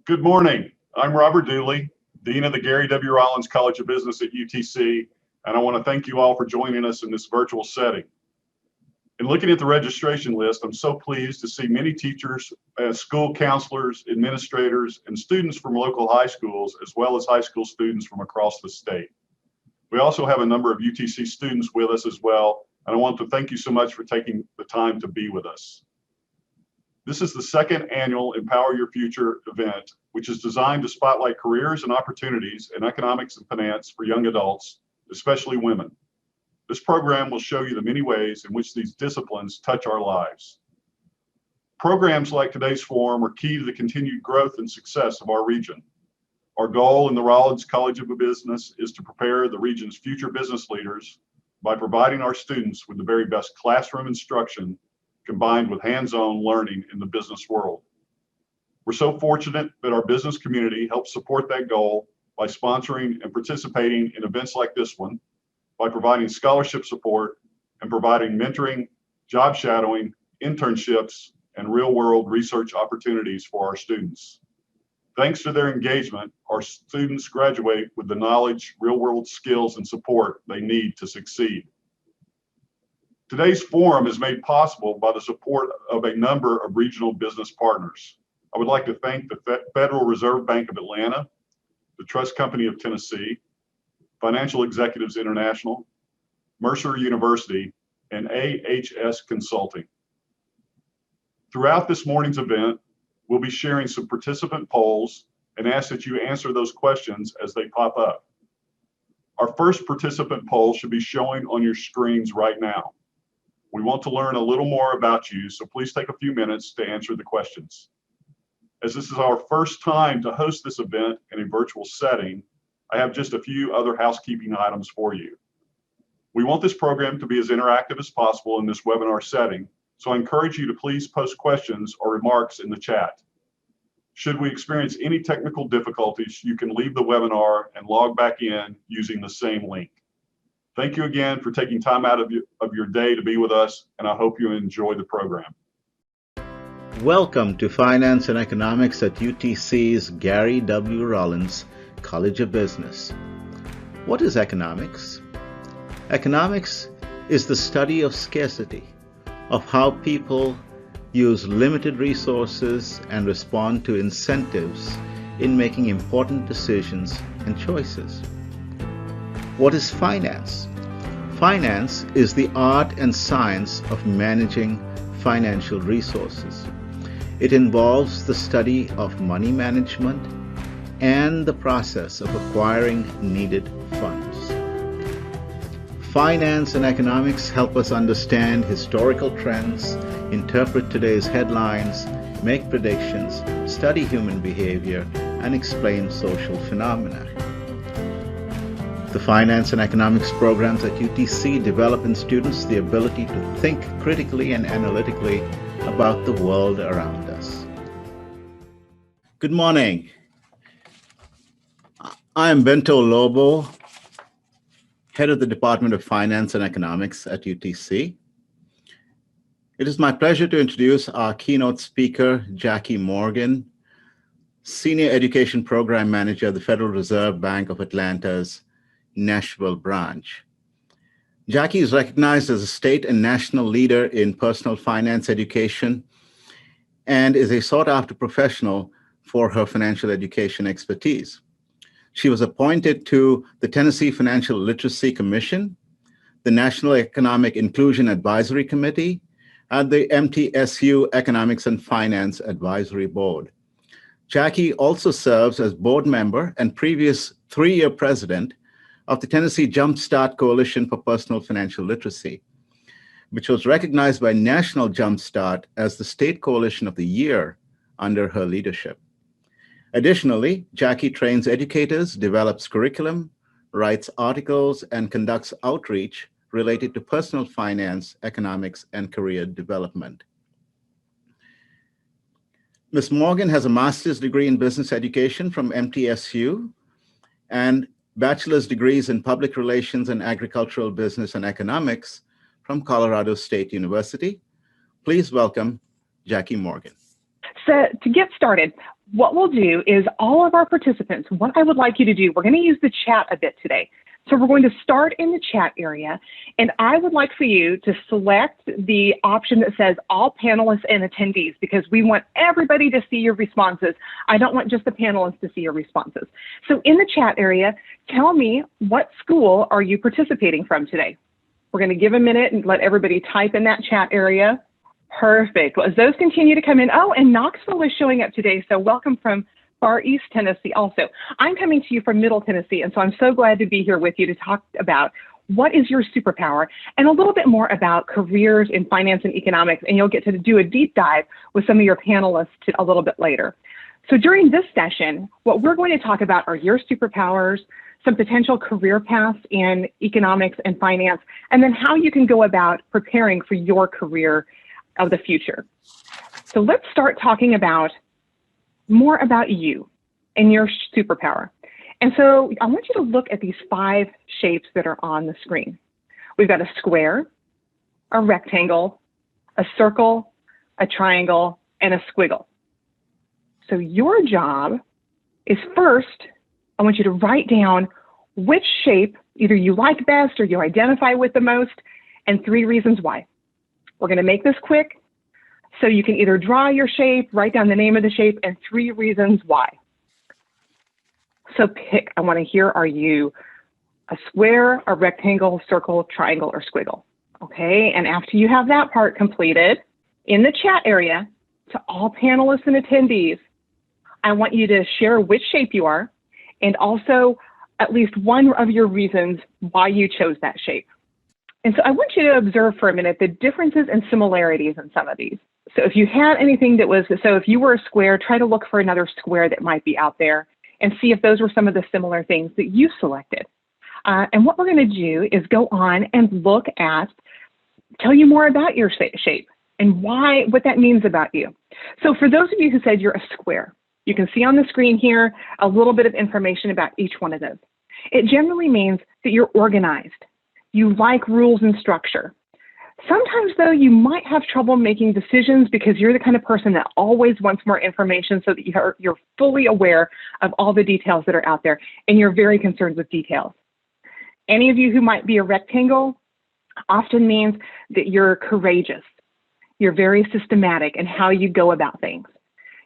Good morning. I'm Robert Dooley, Dean of the Gary W. Rollins College of Business at UTC, and I want to thank you all for joining us in this virtual setting. In looking at the registration list, I'm so pleased to see many teachers, school counselors, administrators, and students from local high schools, as well as high school students from across the state. We also have a number of UTC students with us as well, and I want to thank you so much for taking the time to be with us. This is the second annual Empower Your Future event, which is designed to spotlight careers and opportunities in economics and finance for young adults, especially women. This program will show you the many ways in which these disciplines touch our lives. Programs like today's forum are key to the continued growth and success of our region. Our goal in the Rollins College of Business is to prepare the region's future business leaders by providing our students with the very best classroom instruction combined with hands-on learning in the business world. We're so fortunate that our business community helps support that goal by sponsoring and participating in events like this one, by providing scholarship support and providing mentoring, job shadowing, internships, and real-world research opportunities for our students. Thanks to their engagement, our students graduate with the knowledge, real-world skills, and support they need to succeed. Today's forum is made possible by the support of a number of regional business partners. I would like to thank the Federal Reserve Bank of Atlanta, the Trust Company of Tennessee, Financial Executives International, Mercer University, and AHS Consulting. Throughout this morning's event, we'll be sharing some participant polls and ask that you answer those questions as they pop up. Our first participant poll should be showing on your screens right now. We want to learn a little more about you, so please take a few minutes to answer the questions. As this is our first time to host this event in a virtual setting, I have just a few other housekeeping items for you. We want this program to be as interactive as possible in this webinar setting, so I encourage you to please post questions or remarks in the chat. Should we experience any technical difficulties, you can leave the webinar and log back in using the same link. Thank you again for taking time out of your day to be with us, and I hope you enjoy the program. Welcome to Finance and Economics at UTC's Gary W. Rollins College of Business. What is economics? Economics is the study of scarcity, of how people use limited resources and respond to incentives in making important decisions and choices. What is finance? Finance is the art and science of managing financial resources. It involves the study of money management and the process of acquiring needed funds. Finance and economics help us understand historical trends, interpret today's headlines, make predictions, study human behavior, and explain social phenomena. The Finance and Economics programs at UTC develop in students the ability to think critically and analytically about the world around us. Good morning. I am Bento Lobo, head of the Department of Finance and Economics at UTC. It is my pleasure to introduce our keynote speaker, Jackie Morgan, Senior Education Program Manager at the Federal Reserve Bank of Atlanta's Nashville branch. Jackie is recognized as a state and national leader in personal finance education and is a sought-after professional for her financial education expertise. She was appointed to the Tennessee Financial Literacy Commission, the National Economic Inclusion Advisory Committee, and the MTSU Economics and Finance Advisory Board. Jackie also serves as board member and previous 3-year president of the Tennessee Jumpstart Coalition for Personal Financial Literacy, which was recognized by National Jumpstart as the State Coalition of the Year under her leadership. Additionally, Jackie trains educators, develops curriculum, writes articles, and conducts outreach related to personal finance, economics, and career development. Ms. Morgan has a master's degree in business education from MTSU and bachelor's degrees in public relations and agricultural business and economics from Colorado State University. Please welcome Jackie Morgan. So to get started, what we'll do is all of our participants, what I would like you to do, we're going to use the chat a bit today. So we're going to start in the chat area, and I would like for you to select the option that says all panelists and attendees, because we want everybody to see your responses. I don't want just the panelists to see your responses. So in the chat area, tell me, what school are you participating from today? We're going to give a minute and let everybody type in that chat area. Perfect. Well, as those continue to come in, oh, and Knoxville is showing up today, so welcome from Far East Tennessee also. I'm coming to you from Middle Tennessee, and so I'm so glad to be here with you to talk about what is your superpower and a little bit more about careers in finance and economics, and you'll get to do a deep dive with some of your panelists a little bit later. So during this session, what we're going to talk about are your superpowers, some potential career paths in economics and finance, and then how you can go about preparing for your career of the future. So let's start talking about more about you and your superpower. And so I want you to look at these 5 shapes that are on the screen. We've got a square, a rectangle, a circle, a triangle, and a squiggle. So your job is, first, I want you to write down which shape either you like best or you identify with the most, and 3 reasons why. We're going to make this quick, so you can either draw your shape, write down the name of the shape, and 3 reasons why. So pick, I want to hear, are you a square, a rectangle, circle, triangle, or squiggle? Okay, and after you have that part completed, in the chat area, to all panelists and attendees, I want you to share which shape you are, and also at least one of your reasons why you chose that shape. And so I want you to observe for a minute the differences and similarities in some of these. So if you had anything that was, so if you were a square, try to look for another square that might be out there and see if those were some of the similar things that you selected. And what we're going to do is go on and look at, tell you more about your shape and why, what that means about you. So for those of you who said you're a square, you can see on the screen here a little bit of information about each one of those. It generally means that you're organized. You like rules and structure. Sometimes, though, you might have trouble making decisions because you're the kind of person that always wants more information so that you're fully aware of all the details that are out there, and you're very concerned with details. Any of you who might be a rectangle often means that you're courageous. You're very systematic in how you go about things.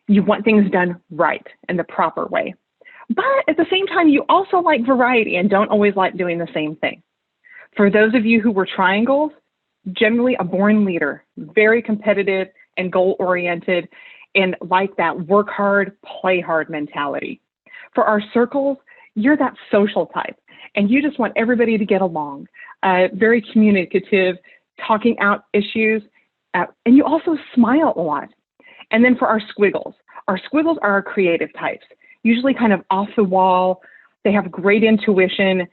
You want things done right and the proper way. But at the same time, you also like variety and don't always like doing the same thing. For those of you who were triangles, generally a born leader, very competitive and goal-oriented, and like that work hard, play hard mentality. For our circles, you're that social type, and you just want everybody to get along, very communicative, talking out issues, and you also smile a lot. And then for our squiggles are our creative types, usually kind of off the wall. They have great intuition,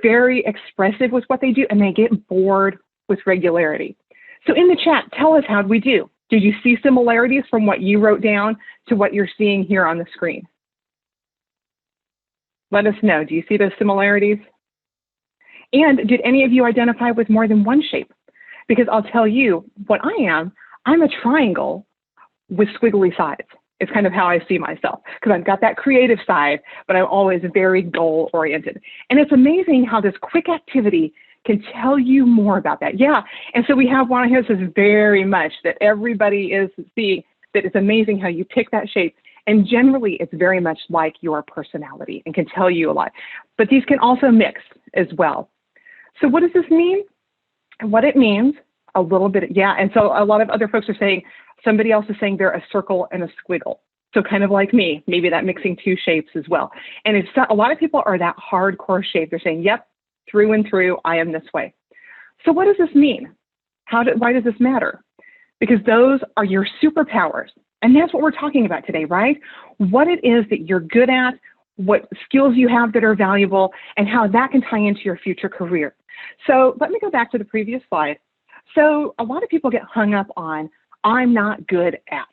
very expressive with what they do, and they get bored with regularity. So in the chat, tell us, how'd we do? Did you see similarities from what you wrote down to what you're seeing here on the screen? Let us know. Do you see those similarities? And did any of you identify with more than one shape? Because I'll tell you what I am. I'm a triangle with squiggly sides. It's kind of how I see myself, because I've got that creative side, but I'm always very goal-oriented. And it's amazing how this quick activity can tell you more about that. Yeah, and so we have one here that says very much that everybody is seeing, that it's amazing how you pick that shape. And generally, it's very much like your personality and can tell you a lot. But these can also mix as well. So what does this mean? What it means, a little bit, yeah. And so a lot of other folks are saying, somebody else is saying they're a circle and a squiggle. So kind of like me, maybe that mixing 2 shapes as well. And it's a lot of people are that hardcore shape. They're saying, yep, through and through, I am this way. So what does this mean? Why does this matter? Because those are your superpowers. And that's what we're talking about today, right? What it is that you're good at, what skills you have that are valuable, and how that can tie into your future career. So let me go back to the previous slide. So a lot of people get hung up on, I'm not good at.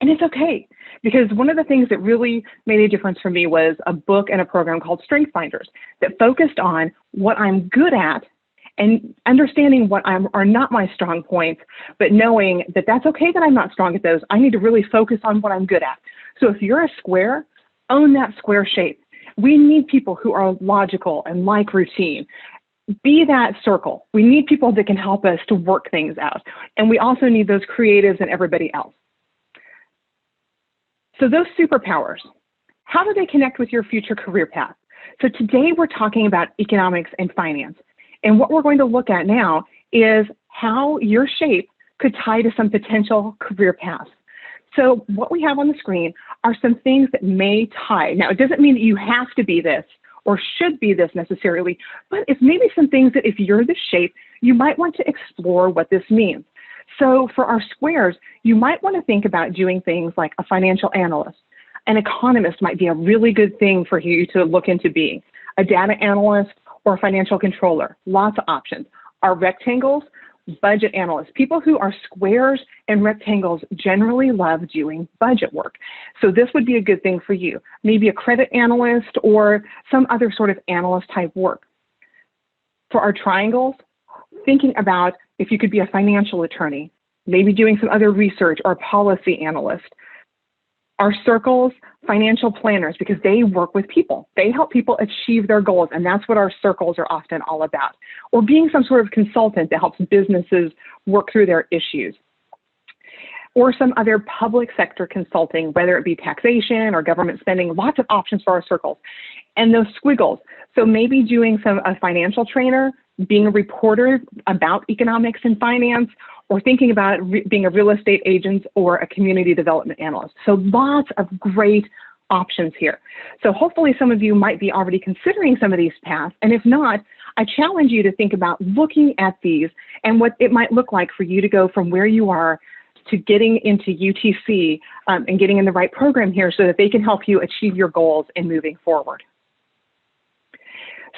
And it's okay, because one of the things that really made a difference for me was a book and a program called Strength Finders that focused on what I'm good at and understanding what are not my strong points, but knowing that that's okay that I'm not strong at those. I need to really focus on what I'm good at. So if you're a square, own that square shape. We need people who are logical and like routine. Be that circle. We need people that can help us to work things out. And we also need those creatives and everybody else. So those superpowers, how do they connect with your future career path? So today we're talking about economics and finance. And what we're going to look at now is how your shape could tie to some potential career paths. So what we have on the screen are some things that may tie. Now, it doesn't mean that you have to be this or should be this necessarily, but it's maybe some things that if you're this shape, you might want to explore what this means. So for our squares, you might want to think about doing things like a financial analyst. An economist might be a really good thing for you to look into being. A data analyst or a financial controller, lots of options. Our rectangles, budget analysts. People who are squares and rectangles generally love doing budget work. So this would be a good thing for you. Maybe a credit analyst or some other sort of analyst type work. For our triangles, thinking about if you could be a financial attorney, maybe doing some other research or a policy analyst. Our circles, financial planners, because they work with people. They help people achieve their goals, and that's what our circles are often all about. Or being some sort of consultant that helps businesses work through their issues. Or some other public sector consulting, whether it be taxation or government spending, lots of options for our circles. And those squiggles, so maybe doing a financial trainer, being a reporter about economics and finance, or thinking about being a real estate agent or a community development analyst. So lots of great options here. So hopefully some of you might be already considering some of these paths. And if not, I challenge you to think about looking at these and what it might look like for you to go from where you are to getting into UTC and getting in the right program here so that they can help you achieve your goals and moving forward.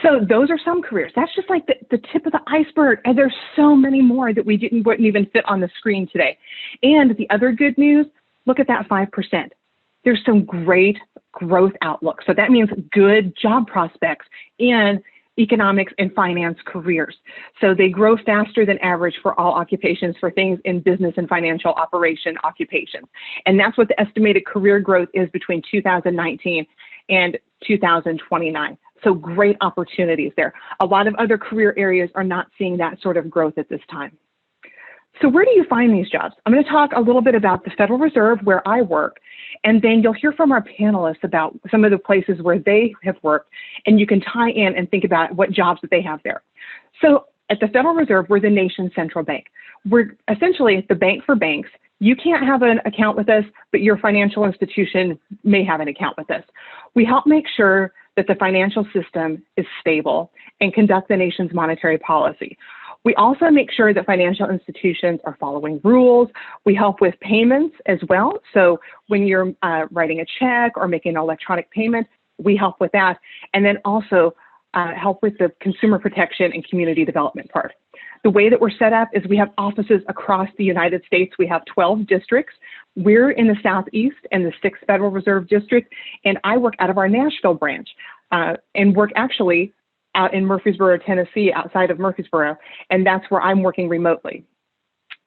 So those are some careers. That's just like the tip of the iceberg. And there's so many more that wouldn't even fit on the screen today. And the other good news, look at that 5%. There's some great growth outlook. So that means good job prospects in economics and finance careers. So they grow faster than average for all occupations for things in business and financial operation occupations. And that's what the estimated career growth is between 2019 and 2029. So great opportunities there. A lot of other career areas are not seeing that sort of growth at this time. So where do you find these jobs? I'm going to talk a little bit about the Federal Reserve where I work, and then you'll hear from our panelists about some of the places where they have worked, and you can tie in and think about what jobs that they have there. So at the Federal Reserve, we're the nation's central bank. We're essentially the bank for banks. You can't have an account with us, but your financial institution may have an account with us. We help make sure that the financial system is stable and conduct the nation's monetary policy. We also make sure that financial institutions are following rules. We help with payments as well. So when you're writing a check or making an electronic payment, we help with that. And then also help with the consumer protection and community development part. The way that we're set up is we have offices across the United States. We have 12 districts. We're in the Southeast and the 6th Federal Reserve District, and I work out of our Nashville branch and work actually out in Murfreesboro, Tennessee, outside of Murfreesboro, and that's where I'm working remotely.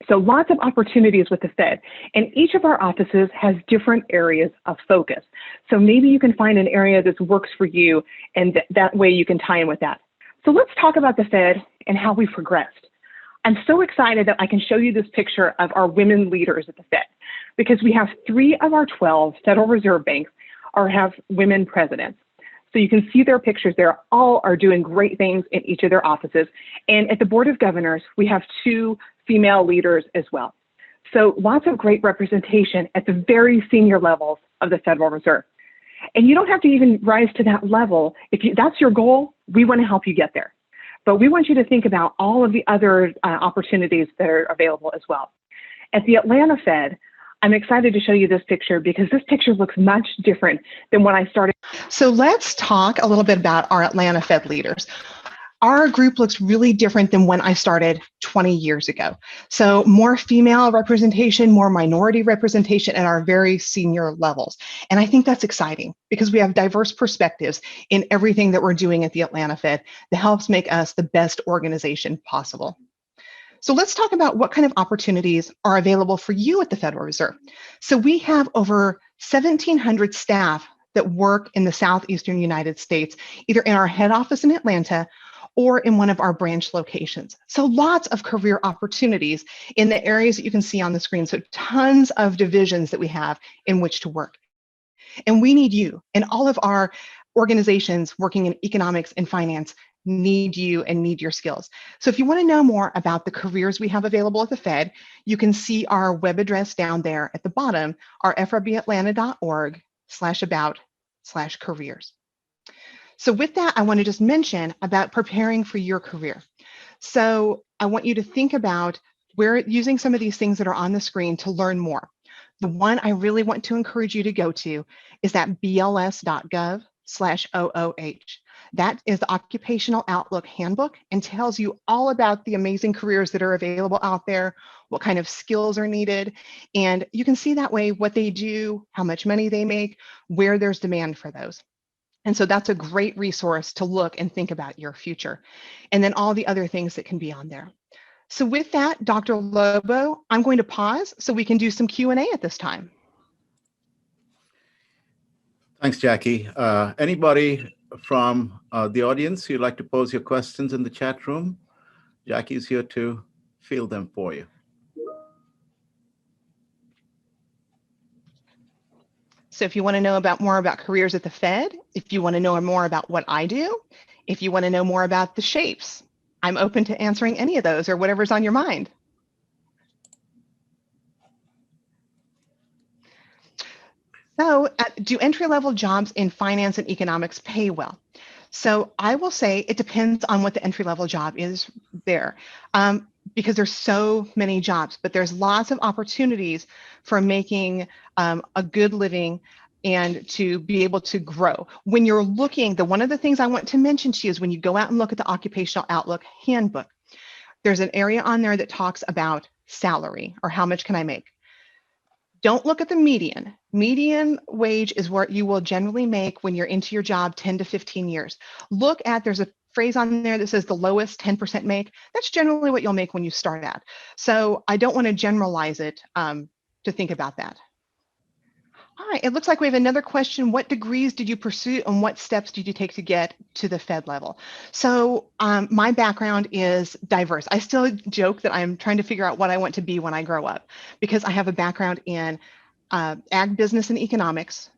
So lots of opportunities with the Fed, and each of our offices has different areas of focus. So maybe you can find an area that works for you, and that way you can tie in with that. So let's talk about the Fed and how we've progressed. I'm so excited that I can show you this picture of our women leaders at the Fed, because we have 3 of our 12 Federal Reserve banks have women presidents. So you can see their pictures there. All are doing great things in each of their offices. And at the Board of Governors, we have 2 female leaders as well. So lots of great representation at the very senior levels of the Federal Reserve. And you don't have to even rise to that level. If that's your goal, we want to help you get there. But we want you to think about all of the other opportunities that are available as well. At the Atlanta Fed, I'm excited to show you this picture because this picture looks much different than when I started. So let's talk a little bit about our Atlanta Fed leaders. our group looks really different than when I started 20 years ago. So more female representation, more minority representation at our very senior levels. And I think that's exciting because we have diverse perspectives in everything that we're doing at the Atlanta Fed that helps make us the best organization possible. So let's talk about what kind of opportunities are available for you at the Federal Reserve. So we have over 1,700 staff that work in the Southeastern United States, either in our head office in Atlanta or in one of our branch locations. So lots of career opportunities in the areas that you can see on the screen. So tons of divisions that we have in which to work. And we need you, and all of our organizations working in economics and finance need you and need your skills. So if you want to know more about the careers we have available at the Fed, you can see our web address down there at the bottom, our frbatlanta.org/about/careers. So with that, I want to just mention about preparing for your career. So I want you to think about where using some of these things that are on the screen to learn more. The one I really want to encourage you to go to is that bls.gov/OOH. That is the Occupational Outlook Handbook and tells you all about the amazing careers that are available out there, what kind of skills are needed, and you can see that way what they do, how much money they make, where there's demand for those. And so that's a great resource to look and think about your future. And then all the other things that can be on there. So with that, Dr. Lobo, I'm going to pause so we can do some Q&A at this time. Thanks, Jackie. Anybody from the audience who'd like to pose your questions in the chat room? Jackie's here to field them for you. So if you want to know more about careers at the Fed, if you want to know more about what I do, if you want to know more about the shapes, I'm open to answering any of those or whatever's on your mind. So do entry-level jobs in finance and economics pay well? So I will say it depends on what the entry-level job is there. Because there's so many jobs, but there's lots of opportunities for making a good living and to be able to grow. When you're looking, one of the things I want to mention to you is when you go out and look at the Occupational Outlook Handbook, there's an area on there that talks about salary or how much can I make. Don't look at the median. Median wage is what you will generally make when you're into your job 10 to 15 years. Look at, there's a phrase on there that says the lowest 10% make. That's generally what you'll make when you start at. So I don't want to generalize it to think about that. All right, it looks like we have another question. What degrees did you pursue and what steps did you take to get to the Fed level? So my background is diverse. I still joke that I'm trying to figure out what I want to be when I grow up because I have a background in ag business and economics,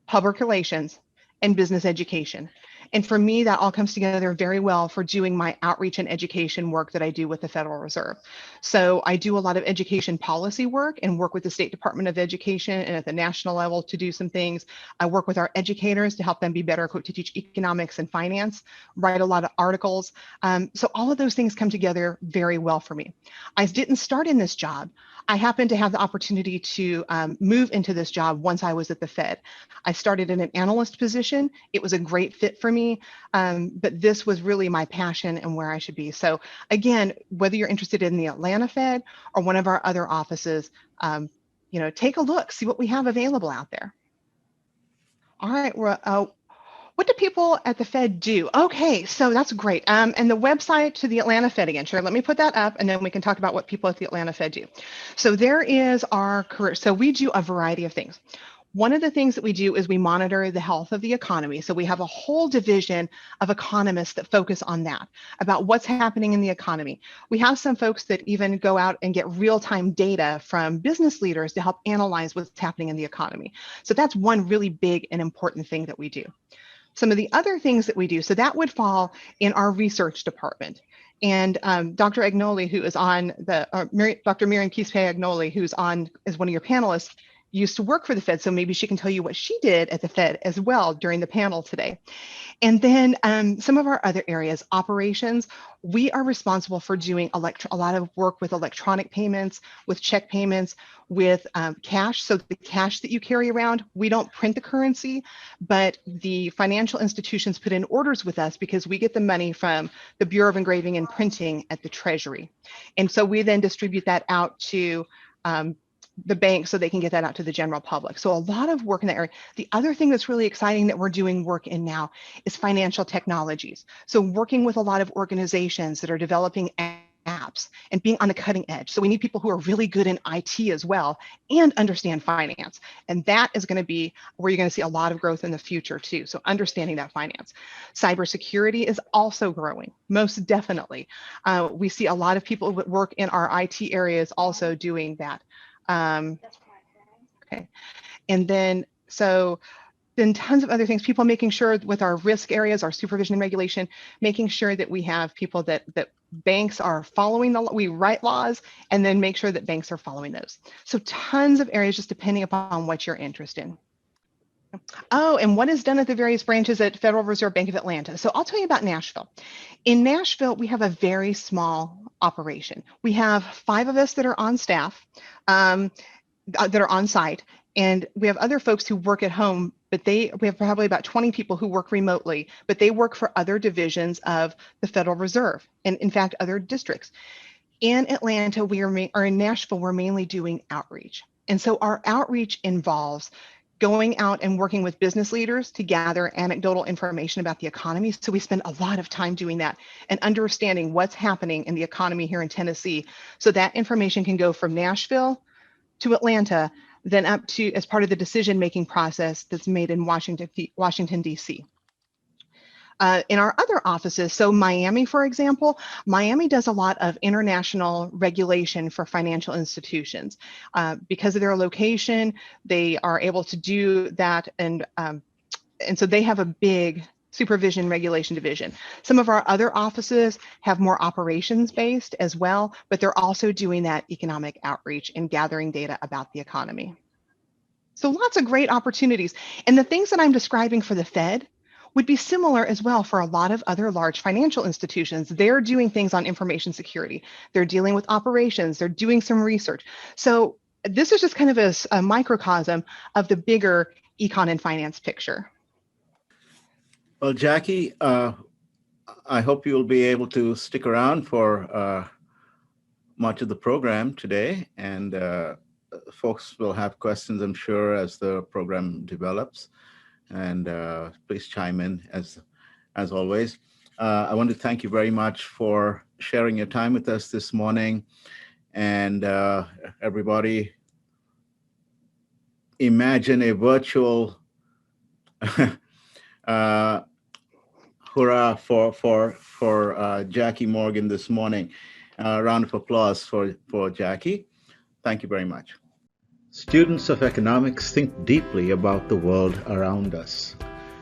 public relations, and business education. And for me, that all comes together very well for doing my outreach and education work that I do with the Federal Reserve. So I do a lot of education policy work and work with the State Department of Education and at the national level to do some things. I work with our educators to help them be better equipped to teach economics and finance, write a lot of articles. So all of those things come together very well for me. I didn't start in this job. I happened to have the opportunity to move into this job once I was at the Fed. I started in an analyst position. It was a great fit for me, but this was really my passion and where I should be. So again, whether you're interested in the Atlanta Fed or one of our other offices, take a look, see what we have available out there. All right, what do people at the Fed do? Okay, so that's great. And the website to the Atlanta Fed again, sure, let me put that up and then we can talk about what people at the Atlanta Fed do. So there is our career. So we do a variety of things. One of the things that we do is we monitor the health of the economy. So we have a whole division of economists that focus on that, about what's happening in the economy. We have some folks that even go out and get real-time data from business leaders to help analyze what's happening in the economy. So that's one really big and important thing that we do. Some of the other things that we do, so that would fall in our research department. And Dr. Agnoli, who is on Dr. Miriam Quispe Agnoli, who's on as one of your panelists, used to work for the Fed, so maybe she can tell you what she did at the Fed as well during the panel today. And then some of our other areas, operations, we are responsible for doing a lot of work with electronic payments, with check payments, with cash. So the cash that you carry around, we don't print the currency, but the financial institutions put in orders with us because we get the money from the Bureau of Engraving and Printing at the Treasury. And so we then distribute that out to the bank so they can get that out to the general public. So a lot of work in that area. The other thing that's really exciting that we're doing work in now is financial technologies. So working with a lot of organizations that are developing apps and being on the cutting edge. So we need people who are really good in IT as well and understand finance. And that is going to be where you're going to see a lot of growth in the future too. So understanding that finance. Cybersecurity is also growing, most definitely. We see a lot of people that work in our IT areas also doing that. Okay. And then, then tons of other things, people making sure with our risk areas, our supervision and regulation, making sure that we have people that banks are following we write laws and then make sure that banks are following those. So tons of areas just depending upon what you're interested in. Oh, and what is done at the various branches at Federal Reserve Bank of Atlanta. So I'll tell you about Nashville. In Nashville, we have a very small operation. We have 5 of us that are on staff, that are on site, and we have other folks who work at home, but we have probably about 20 people who work remotely, but they work for other divisions of the Federal Reserve, and in fact, other districts. In Atlanta, or in Nashville, we're mainly doing outreach. And so our outreach involves going out and working with business leaders to gather anecdotal information about the economy. So we spend a lot of time doing that and understanding what's happening in the economy here in Tennessee. So that information can go from Nashville to Atlanta, then up to as part of the decision-making process that's made in Washington, D.C. In our other offices, so Miami, for example, Miami does a lot of international regulation for financial institutions. Because of their location, they are able to do that, and so they have a big supervision regulation division. Some of our other offices have more operations based as well, but they're also doing that economic outreach and gathering data about the economy. So lots of great opportunities. And the things that I'm describing for the Fed would be similar as well for a lot of other large financial institutions. They're doing things on information security. They're dealing with operations. They're doing some research. So this is just kind of a microcosm of the bigger econ and finance picture. Well, Jackie, I hope you'll be able to stick around for much of the program today, and folks will have questions, I'm sure, as the program develops. And please chime in as always. I want to thank you very much for sharing your time with us this morning. And everybody, imagine a virtual hurrah for Jackie Morgan this morning. Round of applause for Jackie. Thank you very much. Students of economics think deeply about the world around us,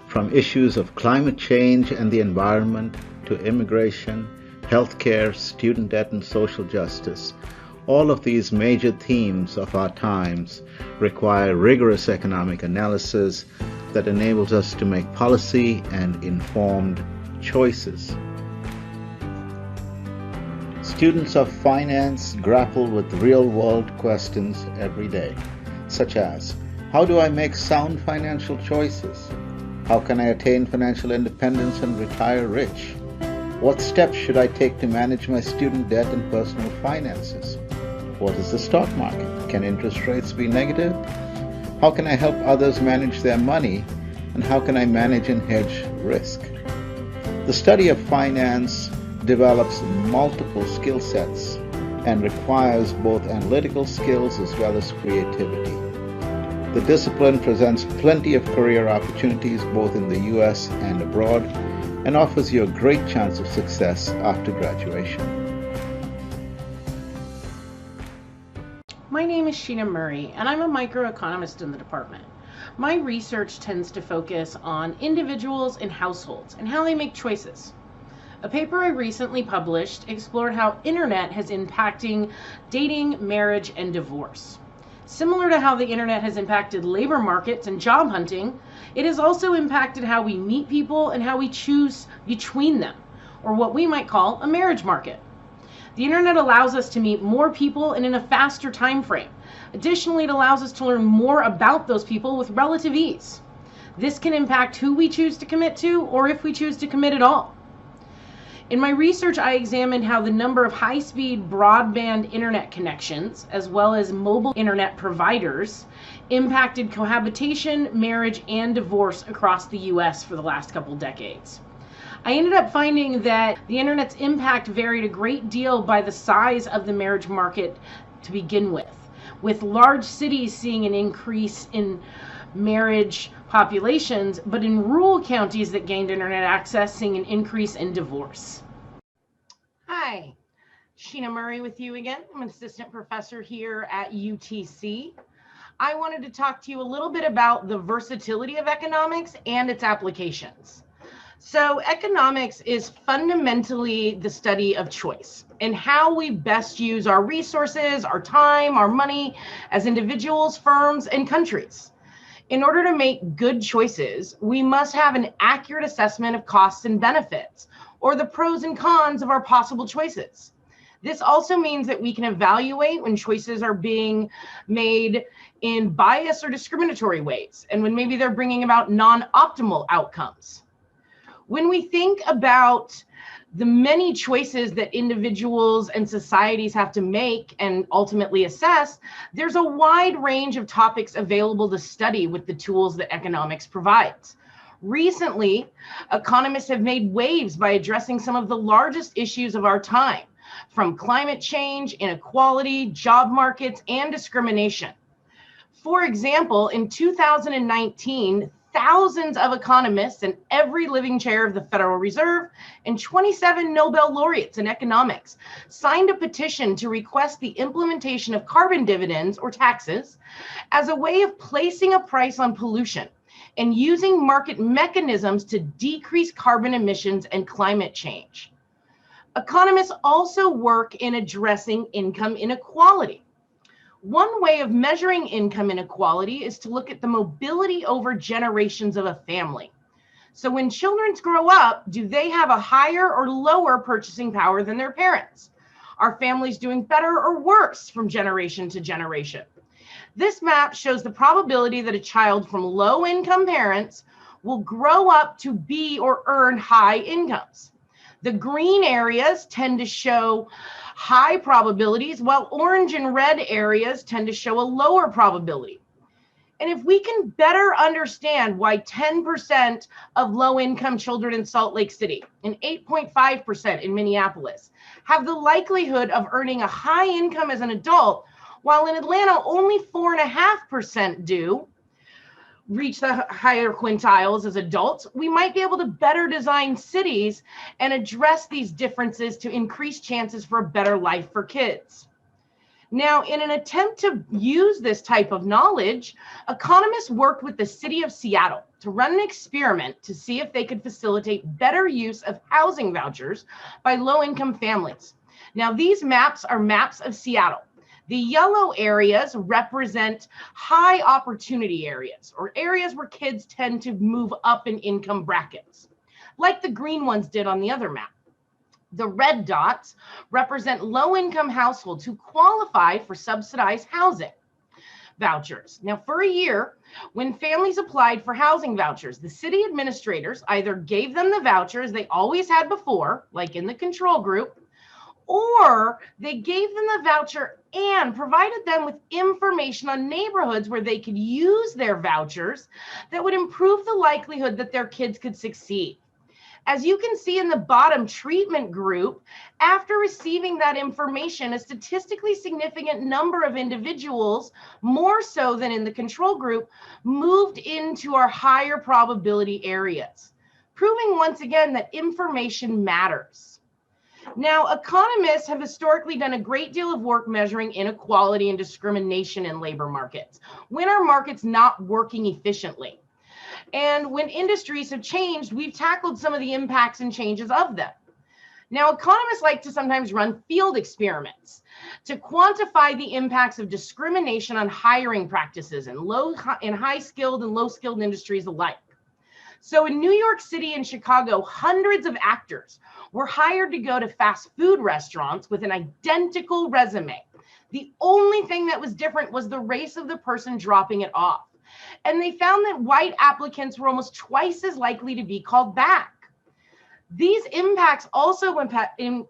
from issues of climate change and the environment to immigration, healthcare, student debt, and social justice. All of these major themes of our times require rigorous economic analysis that enables us to make policy and informed choices. Students of finance grapple with real-world questions every day, such as, how do I make sound financial choices? How can I attain financial independence and retire rich? What steps should I take to manage my student debt and personal finances? What is the stock market? Can interest rates be negative? How can I help others manage their money? And how can I manage and hedge risk? The study of finance develops multiple skill sets and requires both analytical skills as well as creativity. The discipline presents plenty of career opportunities both in the US and abroad and offers you a great chance of success after graduation. My name is Sheena Murray, and I'm a microeconomist in the department. My research tends to focus on individuals and households and how they make choices. A paper I recently published explored how internet has impacting dating, marriage, and divorce. Similar to how the internet has impacted labor markets and job hunting, it has also impacted how we meet people and how we choose between them, or what we might call a marriage market. The internet allows us to meet more people and in a faster time frame. Additionally, it allows us to learn more about those people with relative ease. This can impact who we choose to commit to or if we choose to commit at all. In my research, I examined how the number of high-speed broadband internet connections, as well as mobile internet providers, impacted cohabitation, marriage, and divorce across the US for the last couple decades. I ended up finding that the internet's impact varied a great deal by the size of the marriage market to begin with large cities seeing an increase in marriage populations, but in rural counties that gained internet access, seeing an increase in divorce. Hi, Sheena Murray with you again. I'm an assistant professor here at UTC. I wanted to talk to you a little bit about the versatility of economics and its applications. So economics is fundamentally the study of choice and how we best use our resources, our time, our money as individuals, firms, and countries. In order to make good choices, we must have an accurate assessment of costs and benefits, or the pros and cons of our possible choices. This also means that we can evaluate when choices are being made in bias or discriminatory ways, and when maybe they're bringing about non-optimal outcomes. When we think about the many choices that individuals and societies have to make and ultimately assess, there's a wide range of topics available to study with the tools that economics provides. Recently, economists have made waves by addressing some of the largest issues of our time, from climate change, inequality, job markets, and discrimination. For example, in 2019, thousands of economists and every living chair of the Federal Reserve and 27 Nobel laureates in economics signed a petition to request the implementation of carbon dividends or taxes as a way of placing a price on pollution and using market mechanisms to decrease carbon emissions and climate change. Economists also work in addressing income inequality. One way of measuring income inequality is to look at the mobility over generations of a family. So when children grow up, do they have a higher or lower purchasing power than their parents? Are families doing better or worse from generation to generation? This map shows the probability that a child from low-income parents will grow up to be or earn high incomes. The green areas tend to show high probabilities, while orange and red areas tend to show a lower probability. And if we can better understand why 10% of low-income children in Salt Lake City and 8.5% in Minneapolis have the likelihood of earning a high income as an adult, while in Atlanta only 4.5% do reach the higher quintiles as adults, we might be able to better design cities and address these differences to increase chances for a better life for kids. Now, in an attempt to use this type of knowledge, economists worked with the city of Seattle to run an experiment to see if they could facilitate better use of housing vouchers by low-income families. Now, these maps are maps of Seattle. The yellow areas represent high opportunity areas, or areas where kids tend to move up in income brackets, like the green ones did on the other map. The red dots represent low-income households who qualify for subsidized housing vouchers. Now, for a year, when families applied for housing vouchers, the city administrators either gave them the vouchers they always had before, like in the control group, or they gave them the voucher and provided them with information on neighborhoods where they could use their vouchers that would improve the likelihood that their kids could succeed. As you can see in the bottom treatment group, after receiving that information, a statistically significant number of individuals, more so than in the control group, moved into our higher probability areas, proving once again that information matters. Now, economists have historically done a great deal of work measuring inequality and discrimination in labor markets, when our market's not working efficiently. And when industries have changed, we've tackled some of the impacts and changes of them. Now, economists like to sometimes run field experiments to quantify the impacts of discrimination on hiring practices in high-skilled and low-skilled industries alike. So in New York City and Chicago, hundreds of actors were hired to go to fast food restaurants with an identical resume. The only thing that was different was the race of the person dropping it off. And they found that white applicants were almost twice as likely to be called back. These impacts also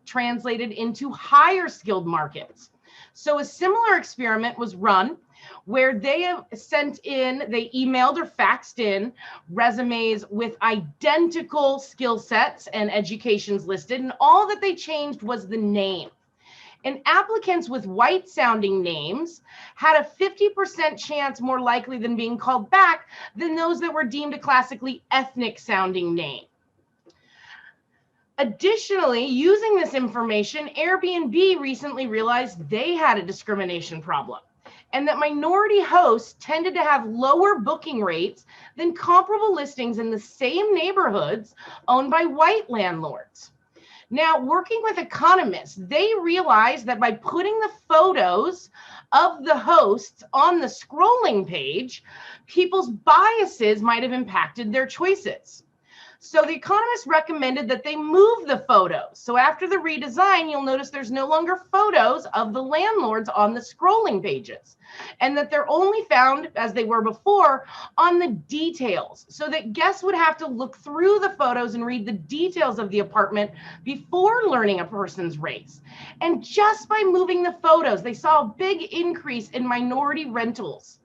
translated into higher skilled markets. So a similar experiment was run where they emailed or faxed in resumes with identical skill sets and educations listed, and all that they changed was the name. And applicants with white sounding names had a 50% chance more likely than being called back than those that were deemed a classically ethnic sounding name. Additionally, using this information, Airbnb recently realized they had a discrimination problem, and that minority hosts tended to have lower booking rates than comparable listings in the same neighborhoods owned by white landlords. Now, working with economists, they realized that by putting the photos of the hosts on the scrolling page, people's biases might have impacted their choices. So the economists recommended that they move the photos. So after the redesign, you'll notice there's no longer photos of the landlords on the scrolling pages, and that they're only found, as they were before, on the details, so that guests would have to look through the photos and read the details of the apartment before learning a person's race. And just by moving the photos, they saw a big increase in minority rentals.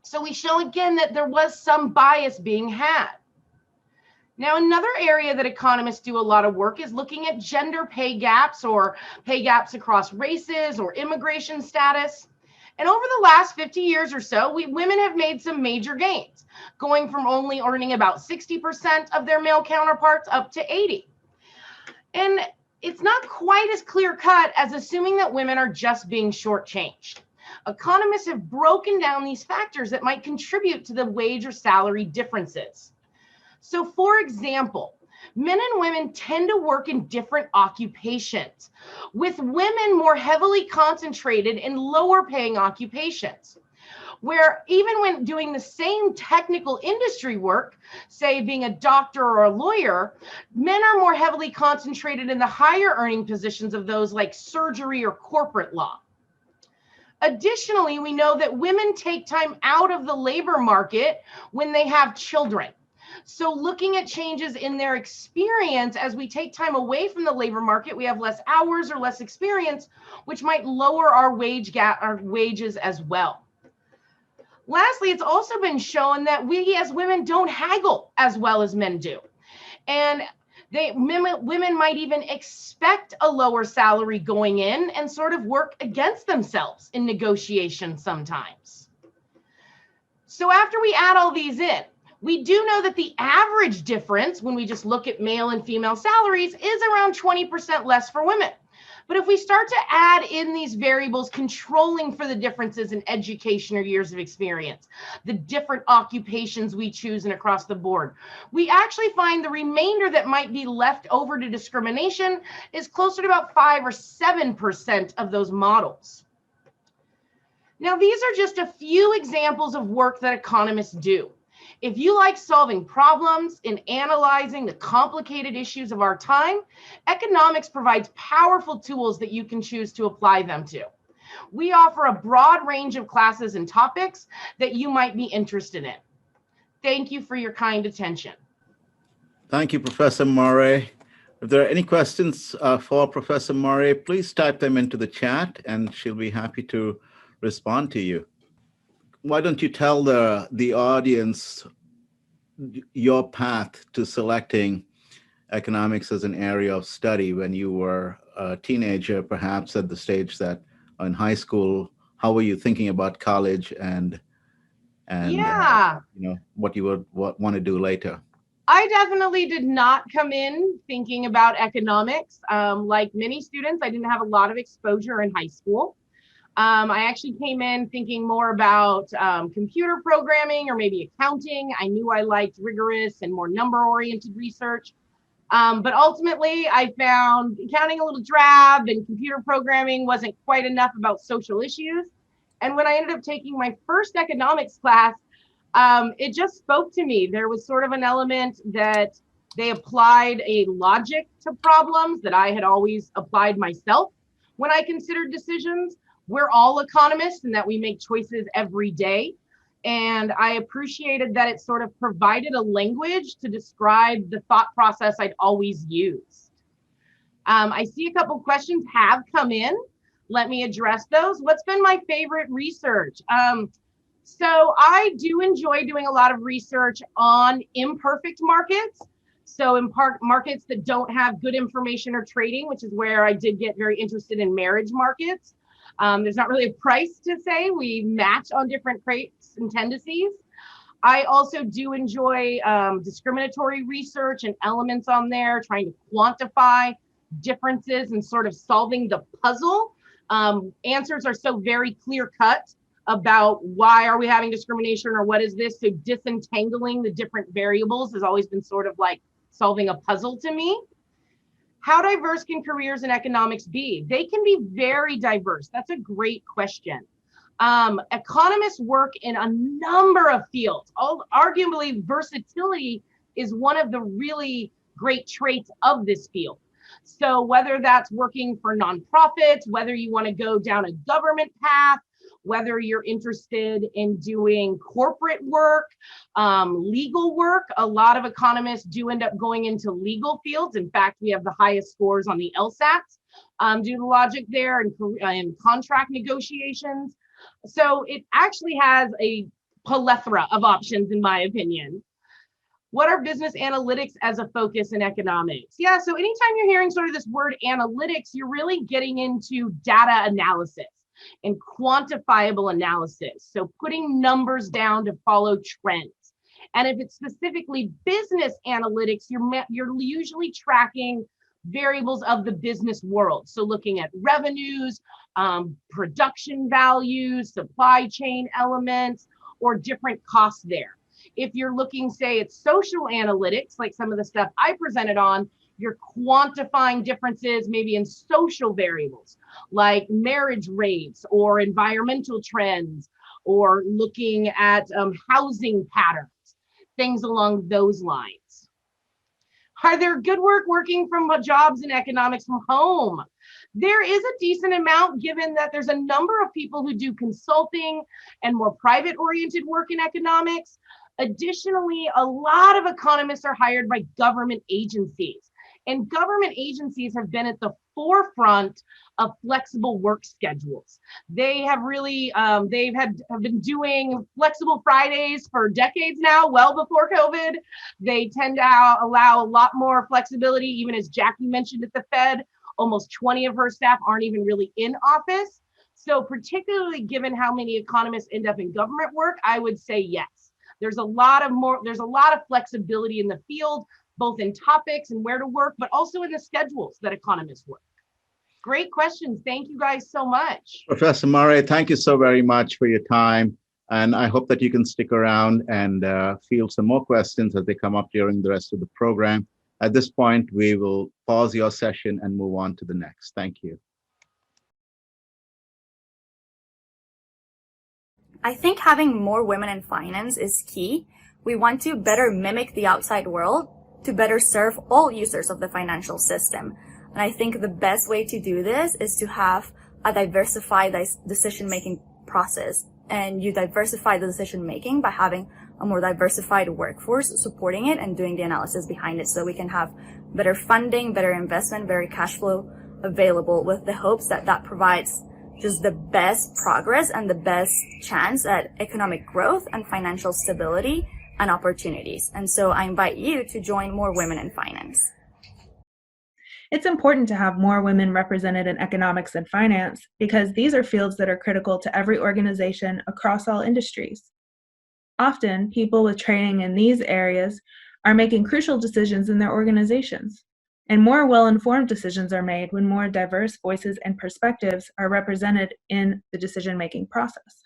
So we show again that there was some bias being had. Now, another area that economists do a lot of work is looking at gender pay gaps, or pay gaps across races or immigration status. And over the last 50 years or so, women have made some major gains, going from only earning about 60% of their male counterparts up to 80%. And it's not quite as clear cut as assuming that women are just being shortchanged. Economists have broken down these factors that might contribute to the wage or salary differences. So for example, men and women tend to work in different occupations, with women more heavily concentrated in lower paying occupations, where even when doing the same technical industry work, say being a doctor or a lawyer, men are more heavily concentrated in the higher earning positions of those like surgery or corporate law. Additionally, we know that women take time out of the labor market when they have children. So looking at changes in their experience as we take time away from the labor market, we have less hours or less experience, which might lower our wages as well. Lastly, it's also been shown that we as women don't haggle as well as men do. And women might even expect a lower salary going in and sort of work against themselves in negotiations sometimes. So after we add all these in, we do know that the average difference when we just look at male and female salaries is around 20% less for women. But if we start to add in these variables controlling for the differences in education or years of experience, the different occupations we choose and across the board, we actually find the remainder that might be left over to discrimination is closer to about 5 or 7% of those models. Now, these are just a few examples of work that economists do. If you like solving problems and analyzing the complicated issues of our time, economics provides powerful tools that you can choose to apply them to. We offer a broad range of classes and topics that you might be interested in. Thank you for your kind attention. Thank you, Professor Murray. If there are any questions for Professor Murray, please type them into the chat and she'll be happy to respond to you. Why don't you tell the audience your path to selecting economics as an area of study when you were a teenager, perhaps at the stage that in high school? How were you thinking about college and what you would want to do later? I definitely did not come in thinking about economics. Like many students, I didn't have a lot of exposure in high school. I actually came in thinking more about computer programming or maybe accounting. I knew I liked rigorous and more number-oriented research. But ultimately, I found accounting a little drab and computer programming wasn't quite enough about social issues. And when I ended up taking my first economics class, it just spoke to me. There was sort of an element that they applied a logic to problems that I had always applied myself when I considered decisions. We're all economists and that we make choices every day. And I appreciated that it sort of provided a language to describe the thought process I'd always used. I see a couple questions have come in. Let me address those. What's been my favorite research? So I do enjoy doing a lot of research on imperfect markets. So in markets that don't have good information or trading, which is where I did get very interested in marriage markets. There's not really a price to say. We match on different traits and tendencies. I also do enjoy discriminatory research and elements on there, trying to quantify differences and sort of solving the puzzle. Answers are so very clear cut about why are we having discrimination or what is this. So disentangling the different variables has always been sort of like solving a puzzle to me. How diverse can careers in economics be? They can be very diverse. That's a great question. Economists work in a number of fields. Arguably, versatility is one of the really great traits of this field. So whether that's working for nonprofits, whether you want to go down a government path, whether you're interested in doing corporate work, legal work, a lot of economists do end up going into legal fields. In fact, we have the highest scores on the LSATs due to logic there and contract negotiations. So it actually has a plethora of options, in my opinion. What are business analytics as a focus in economics? Yeah, so anytime you're hearing sort of this word analytics, you're really getting into data analysis and quantifiable analysis. So putting numbers down to follow trends. And if it's specifically business analytics, you're usually tracking variables of the business world. So looking at revenues, production values, supply chain elements, or different costs there. If you're looking, say, at social analytics, like some of the stuff I presented on, you're quantifying differences maybe in social variables like marriage rates or environmental trends, or looking at housing patterns, things along those lines. Are there good work working from jobs in economics from home? There is a decent amount, given that there's a number of people who do consulting and more private oriented work in economics. Additionally, a lot of economists are hired by government agencies. And government agencies have been at the forefront of flexible work schedules. They have really, have been doing flexible Fridays for decades now, well before COVID. They tend to allow a lot more flexibility, even as Jackie mentioned at the Fed, almost 20 of her staff aren't even really in office. So particularly given how many economists end up in government work, I would say yes. There's a lot of flexibility in the field, both in topics and where to work, but also in the schedules that economists work. Great questions. Thank you guys so much. Professor Murray, thank you so very much for your time. And I hope that you can stick around and field some more questions as they come up during the rest of the program. At this point, we will pause your session and move on to the next. Thank you. I think having more women in finance is key. We want to better mimic the outside world to better serve all users of the financial system. And I think the best way to do this is to have a diversified decision-making process. And you diversify the decision-making by having a more diversified workforce supporting it and doing the analysis behind it, so we can have better funding, better investment, better cash flow available, with the hopes that that provides just the best progress and the best chance at economic growth and financial stability and opportunities. And so I invite you to join more women in finance. It's important to have more women represented in economics and finance because these are fields that are critical to every organization across all industries. Often, people with training in these areas are making crucial decisions in their organizations, and more well-informed decisions are made when more diverse voices and perspectives are represented in the decision-making process.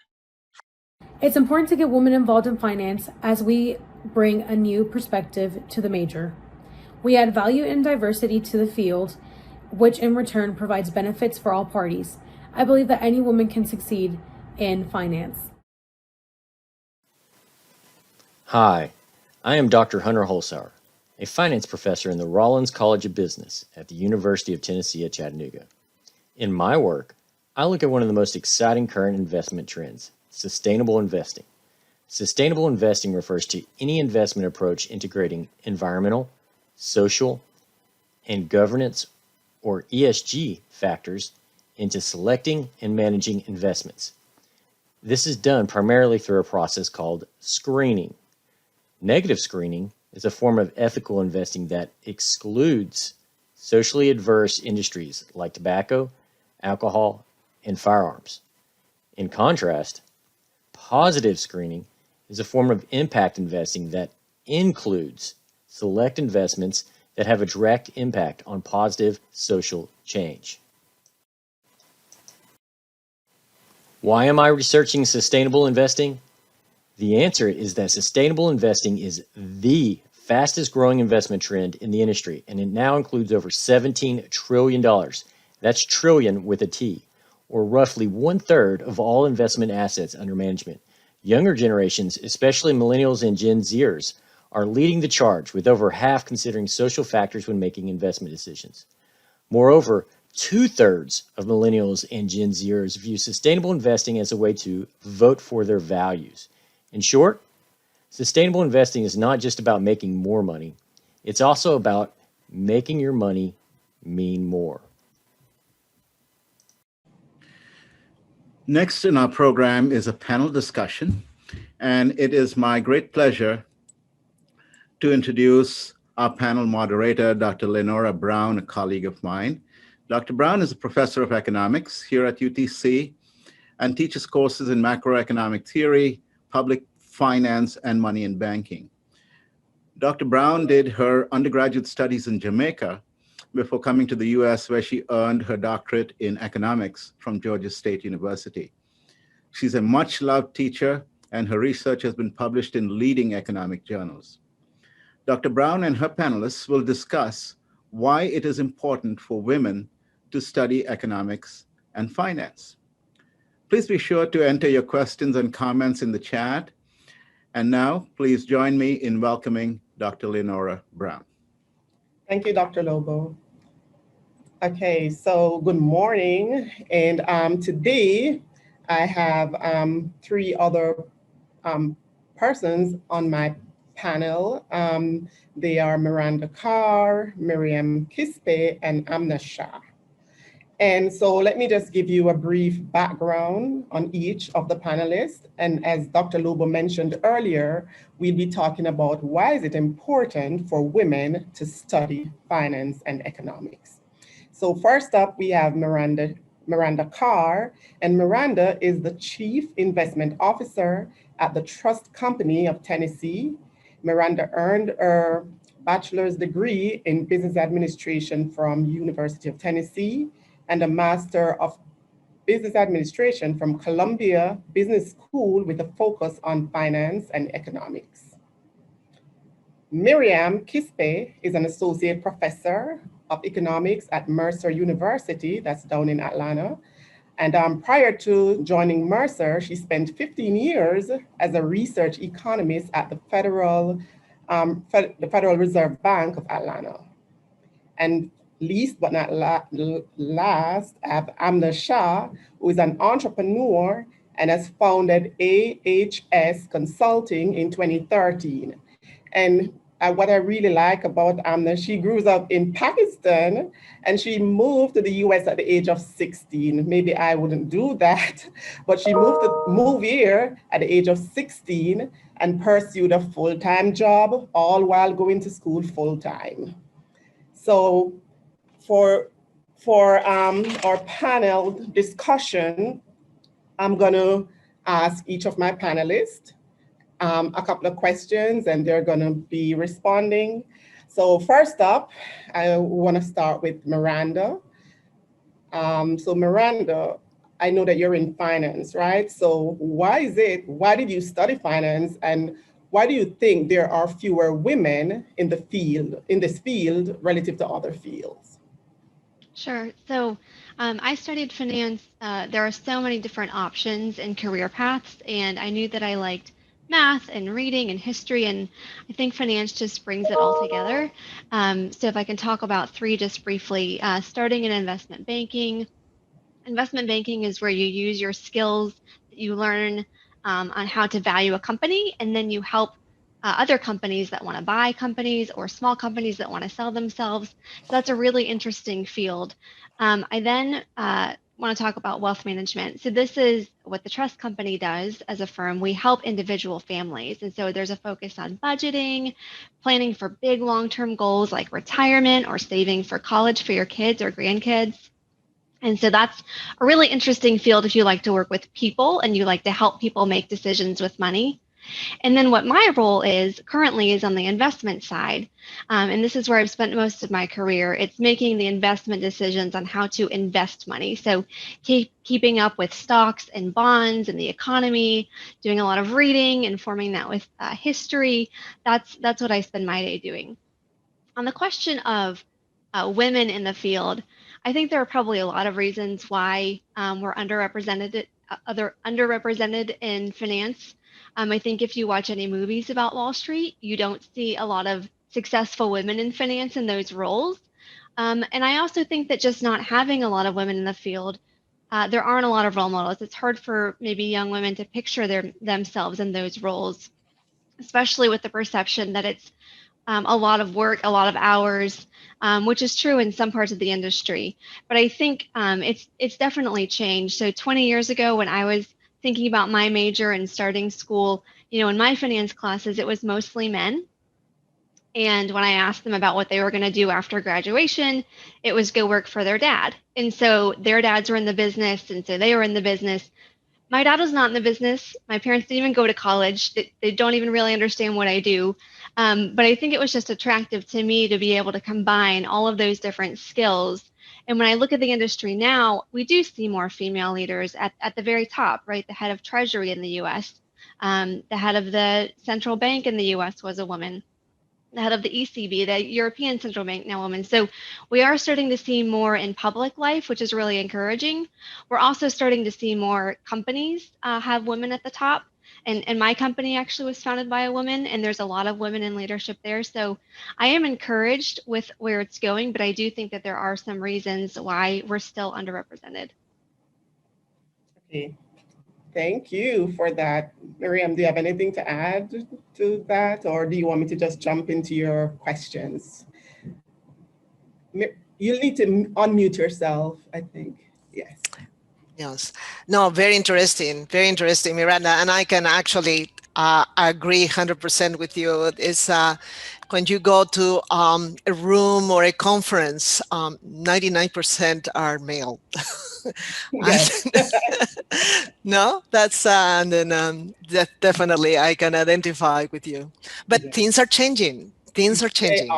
It's important to get women involved in finance as we bring a new perspective to the major. We add value and diversity to the field, which in return provides benefits for all parties. I believe that any woman can succeed in finance. Hi, I am Dr. Hunter Holzhauer, a finance professor in the Rollins College of Business at the University of Tennessee at Chattanooga. In my work, I look at one of the most exciting current investment trends, sustainable investing. Sustainable investing refers to any investment approach integrating environmental, social, and governance or ESG factors into selecting and managing investments. This is done primarily through a process called screening. Negative screening is a form of ethical investing that excludes socially adverse industries like tobacco, alcohol, and firearms. In contrast, positive screening is a form of impact investing that includes select investments that have a direct impact on positive social change. Why am I researching sustainable investing? The answer is that sustainable investing is the fastest growing investment trend in the industry, and it now includes over $17 trillion. That's trillion with a T, or roughly 1/3 of all investment assets under management. Younger generations, especially millennials and Gen Zers, are leading the charge, with over half considering social factors when making investment decisions. Moreover, 2/3 of millennials and Gen Zers view sustainable investing as a way to vote for their values. In short, sustainable investing is not just about making more money, it's also about making your money mean more. Next in our program is a panel discussion, and it is my great pleasure to introduce our panel moderator, Dr. Lenora Brown, a colleague of mine. Dr. Brown is a professor of economics here at UTC and teaches courses in macroeconomic theory, public finance, and money and banking. Dr. Brown did her undergraduate studies in Jamaica before coming to the US, where she earned her doctorate in economics from Georgia State University. She's a much-loved teacher, and her research has been published in leading economic journals. Dr. Brown and her panelists will discuss why it is important for women to study economics and finance. Please be sure to enter your questions and comments in the chat. And now, please join me in welcoming Dr. Lenora Brown. Thank you, Dr. Lobo. Okay, so good morning. And today I have three other persons on my panel. They are Miranda Carr, Miriam Kispe, and Amna Shah. And so let me just give you a brief background on each of the panelists. And as Dr. Lobo mentioned earlier, we'll be talking about why is it important for women to study finance and economics. So first up, we have Miranda Carr, and Miranda is the Chief Investment Officer at the Trust Company of Tennessee. Miranda earned her bachelor's degree in business administration from University of Tennessee and a Master of Business Administration from Columbia Business School with a focus on finance and economics. Miriam Kispe is an Associate Professor of Economics at Mercer University, that's down in Atlanta. And prior to joining Mercer, she spent 15 years as a research economist at the Federal Reserve Bank of Atlanta. And least but not last, I have Amna Shah, who is an entrepreneur and has founded AHS Consulting in 2013. And what I really like about Amna, she grew up in Pakistan and she moved to the US at the age of 16. Maybe I wouldn't do that, but she moved here at the age of 16 and pursued a full-time job, all while going to school full-time. So for our panel discussion, I'm going to ask each of my panelists a couple of questions, and they're going to be responding. So first up, I want to start with Miranda. So Miranda, I know that you're in finance, right? So why did you study finance, and why do you think there are fewer women in the field, in this field, relative to other fields? Sure. So I studied finance. There are so many different options and career paths, and I knew that I liked math and reading and history, and I think finance just brings it all together. So if I can talk about three just briefly, starting in investment banking. Investment banking is where you use your skills that you learn on how to value a company, and then you help other companies that want to buy companies or small companies that want to sell themselves. So that's a really interesting field. I then want to talk about wealth management. So this is what the trust company does as a firm. We help individual families. And so there's a focus on budgeting, planning for big long-term goals like retirement or saving for college for your kids or grandkids. And so that's a really interesting field if you like to work with people and you like to help people make decisions with money. And then what my role is currently is on the investment side. And this is where I've spent most of my career. It's making the investment decisions on how to invest money. So keeping up with stocks and bonds and the economy, doing a lot of reading, informing that with history. That's what I spend my day doing. On the question of women in the field, I think there are probably a lot of reasons why we're underrepresented in finance. I think if you watch any movies about Wall Street, you don't see a lot of successful women in finance in those roles. And I also think that just not having a lot of women in the field, there aren't a lot of role models. It's hard for maybe young women to picture themselves in those roles, especially with the perception that it's a lot of work, a lot of hours, which is true in some parts of the industry. But I think it's definitely changed. So 20 years ago, when I was thinking about my major and starting school, in my finance classes, it was mostly men. And when I asked them about what they were going to do after graduation, it was go work for their dad. And so their dads were in the business, and so they were in the business. My dad was not in the business. My parents didn't even go to college. They don't even really understand what I do. But I think it was just attractive to me to be able to combine all of those different skills. And when I look at the industry now, we do see more female leaders at the very top, right? The head of Treasury in the US, the head of the central bank in the US was a woman, the head of the ECB, the European Central Bank, now a woman. So we are starting to see more in public life, which is really encouraging. We're also starting to see more companies have women at the top. And my company actually was founded by a woman, and there's a lot of women in leadership there. So I am encouraged with where it's going, but I do think that there are some reasons why we're still underrepresented. Okay, thank you for that. Miriam, do you have anything to add to that, or do you want me to just jump into your questions? You'll need to unmute yourself, I think. Yes. Yes. No, very interesting, Miranda. And I can actually agree 100% with you. Is when you go to a room or a conference, 99% are male. Yes. No, that's and then definitely I can identify with you. But Yes. Things are changing. Things are changing.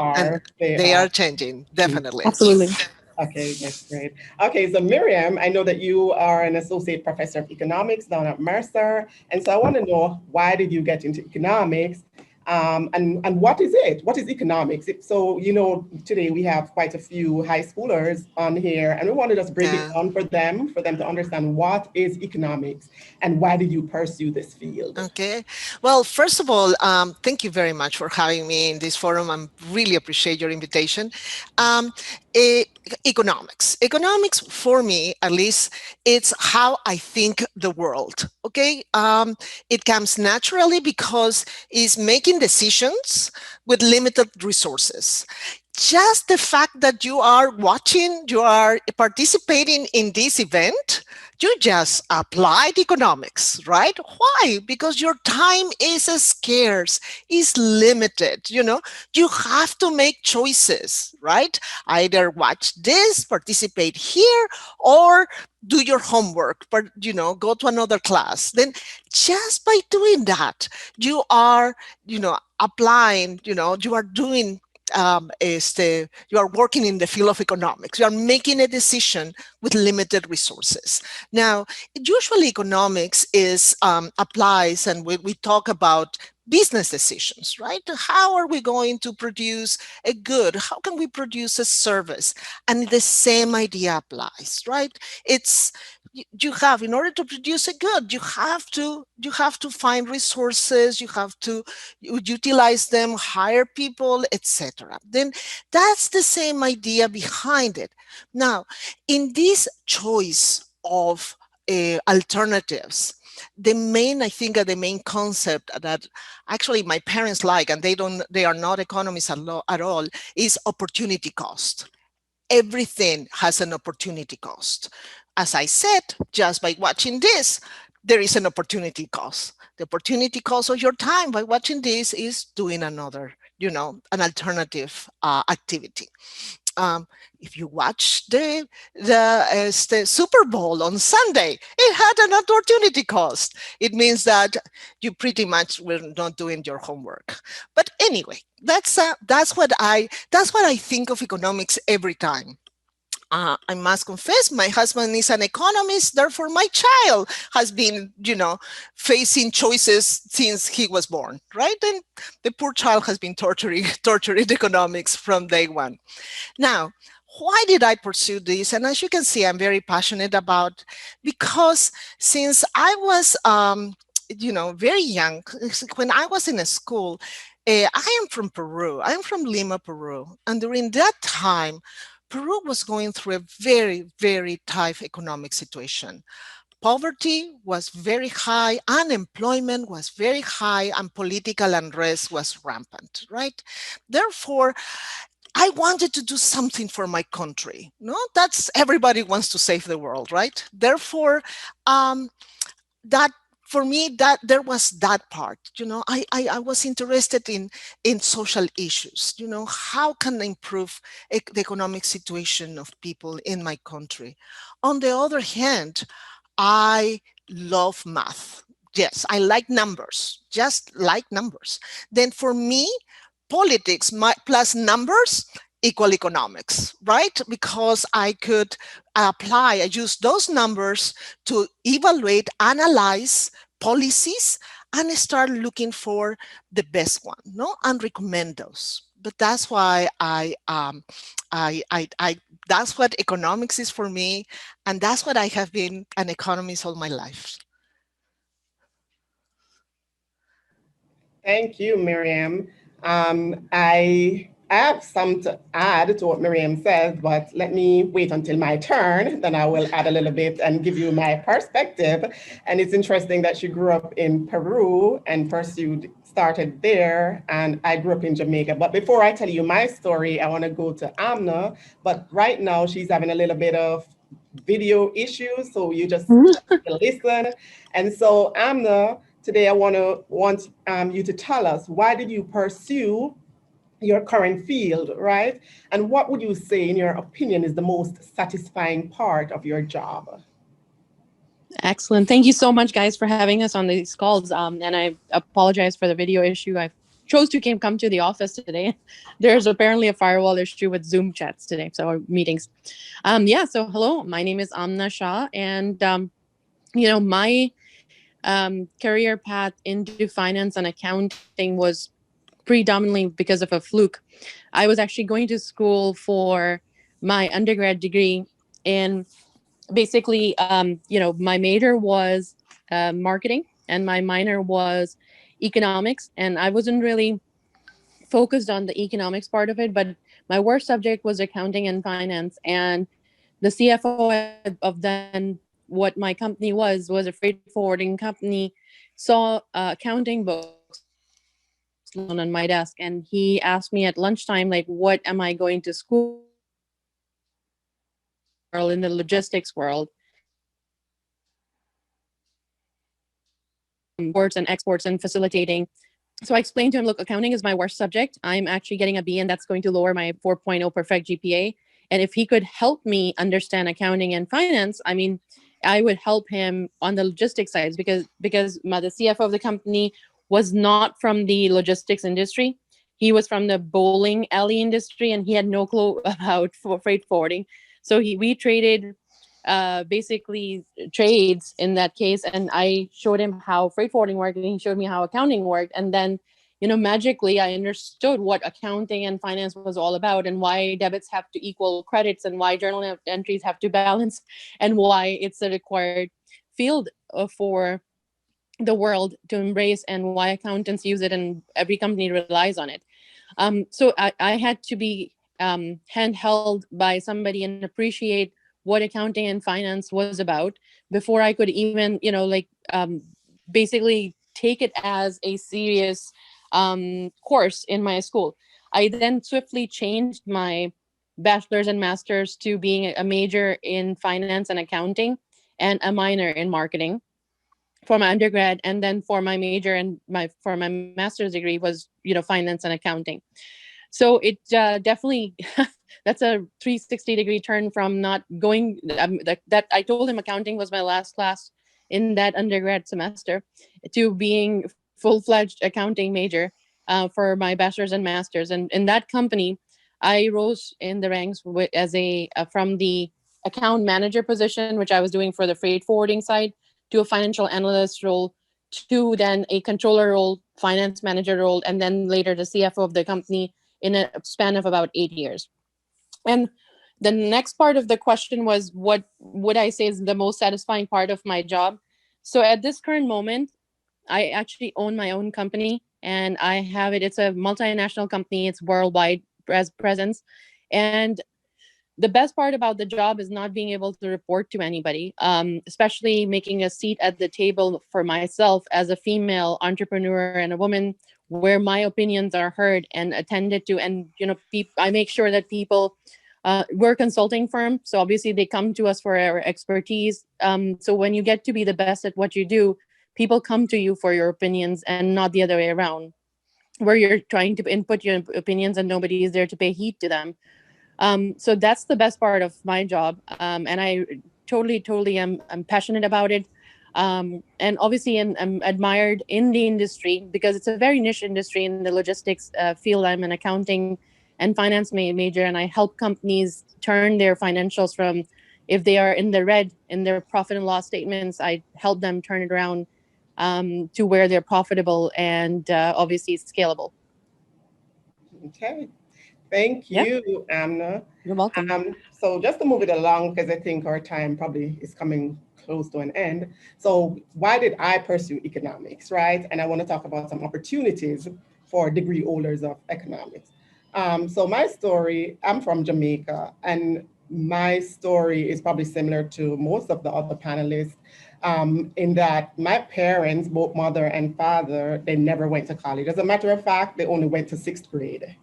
They are changing, definitely. Absolutely. Okay, that's great. Okay, so Miriam, I know that you are an associate professor of economics down at Mercer. And so I want to know, why did you get into economics? And what is it? What is economics? So, today we have quite a few high schoolers on here, and we want to just break it down for them to understand what is economics and why did you pursue this field? Okay. Well, first of all, thank you very much for having me in this forum. I really appreciate your invitation. Economics for me, at least, it's how I think the world. Okay. It comes naturally because it's making decisions with limited resources. Just the fact that you are watching, you are participating in this event, you just applied economics, right? Why? Because your time is scarce, is limited. You have to make choices, right? Either watch this, participate here, or do your homework, but go to another class. Then just by doing that, you are, applying, you are doing you are working in the field of economics. You are making a decision with limited resources. Now, usually economics is applies, and we talk about business decisions, right? How are we going to produce a good? How can we produce a service? And the same idea applies, right? It's you have, in order to produce a good, you have to find resources, you have to utilize them, hire people, etc. Then that's the same idea behind it. Now, in this choice of alternatives, the main concept that actually my parents like, and they are not economists at all, is opportunity cost. Everything has an opportunity cost. As I said, just by watching this, there is an opportunity cost. The opportunity cost of your time by watching this is doing another, an alternative activity. If you watch the Super Bowl on Sunday, it had an opportunity cost. It means that you pretty much were not doing your homework. But anyway, that's what I think of economics every time. I must confess, my husband is an economist, therefore my child has been, facing choices since he was born, right? And the poor child has been torturing economics from day one. Now, why did I pursue this? And as you can see, I'm very passionate about, because since I was, very young, when I was in a school, I am from Peru. I'm from Lima, Peru. And during that time, Peru was going through a very, very tough economic situation. Poverty was very high, unemployment was very high, and political unrest was rampant, right? Therefore, I wanted to do something for my country. No, that's everybody wants to save the world, right? Therefore, for me, that there was that part, I was interested in social issues, how can I improve the economic situation of people in my country? On the other hand, I love math. Yes, I like numbers, just like numbers. Then for me, politics plus numbers equal economics, right? Because I could I use those numbers to evaluate, analyze policies, and start looking for the best one, and recommend those. But that's why that's what economics is for me, and that's what I have been an economist all my life. Thank you, Miriam. I have some to add to what Miriam says, but let me wait until my turn, then I will add a little bit and give you my perspective. And it's interesting that she grew up in Peru and started there, and I grew up in Jamaica. But before I tell you my story, I want to go to Amna, but right now she's having a little bit of video issues, so you just listen. And so Amna, today I want you to tell us, why did you pursue your current field, right? And what would you say, in your opinion, is the most satisfying part of your job? Excellent. Thank you so much, guys, for having us on these calls. And I apologize for the video issue. I chose to come to the office today. There's apparently a firewall issue with Zoom chats today, so meetings. So hello, my name is Amna Shah, and my career path into finance and accounting was predominantly because of a fluke. I was actually going to school for my undergrad degree, and basically, my major was marketing and my minor was economics, and I wasn't really focused on the economics part of it, but my worst subject was accounting and finance. And the CFO of then what my company was a freight forwarding company, saw accounting books on my desk, and he asked me at lunchtime, like, what am I going to school in the logistics world? Imports and exports and facilitating. So I explained to him, look, accounting is my worst subject. I'm actually getting a B, and that's going to lower my 4.0 perfect GPA. And if he could help me understand accounting and finance, I would help him on the logistics side, because the CFO of the company was not from the logistics industry. He was from the bowling alley industry, and he had no clue about freight forwarding. So we traded basically trades in that case, and I showed him how freight forwarding worked, and he showed me how accounting worked. And then, magically I understood what accounting and finance was all about, and why debits have to equal credits, and why journal entries have to balance, and why it's a required field for the world to embrace, and why accountants use it and every company relies on it. So I had to be handheld by somebody and appreciate what accounting and finance was about before I could even, basically take it as a serious course in my school. I then swiftly changed my bachelor's and master's to being a major in finance and accounting and a minor in marketing for my undergrad, and then for my major and for my master's degree was finance and accounting. So it definitely that's a 360-degree turn from not going that I told him accounting was my last class in that undergrad semester to being full-fledged accounting major for my bachelor's and master's. And in that company, I rose in the ranks as from the account manager position, which I was doing for the freight forwarding side, to a financial analyst role, to then a controller role, finance manager role, and then later the CFO of the company in a span of about 8 years. And the next part of the question was, what would I say is the most satisfying part of my job? So at this current moment, I actually own my own company, and I have it. It's a multinational company. It's worldwide presence. And the best part about the job is not being able to report to anybody, especially making a seat at the table for myself as a female entrepreneur and a woman, where my opinions are heard and attended to. And, I make sure that people, we're a consulting firm, so obviously they come to us for our expertise. So when you get to be the best at what you do, people come to you for your opinions and not the other way around, where you're trying to input your opinions and nobody is there to pay heed to them. So that's the best part of my job. And I totally am passionate about it. And obviously I'm admired in the industry because it's a very niche industry in the logistics field. I'm an accounting and finance major, and I help companies turn their financials from, if they are in the red in their profit and loss statements, I help them turn it around to where they're profitable and obviously scalable. Okay. Thank you, Amna. You're welcome. So just to move it along, because I think our time probably is coming close to an end. So why did I pursue economics, right? And I want to talk about some opportunities for degree holders of economics. So my story, I'm from Jamaica, and my story is probably similar to most of the other panelists in that my parents, both mother and father, they never went to college. As a matter of fact, they only went to 6th grade.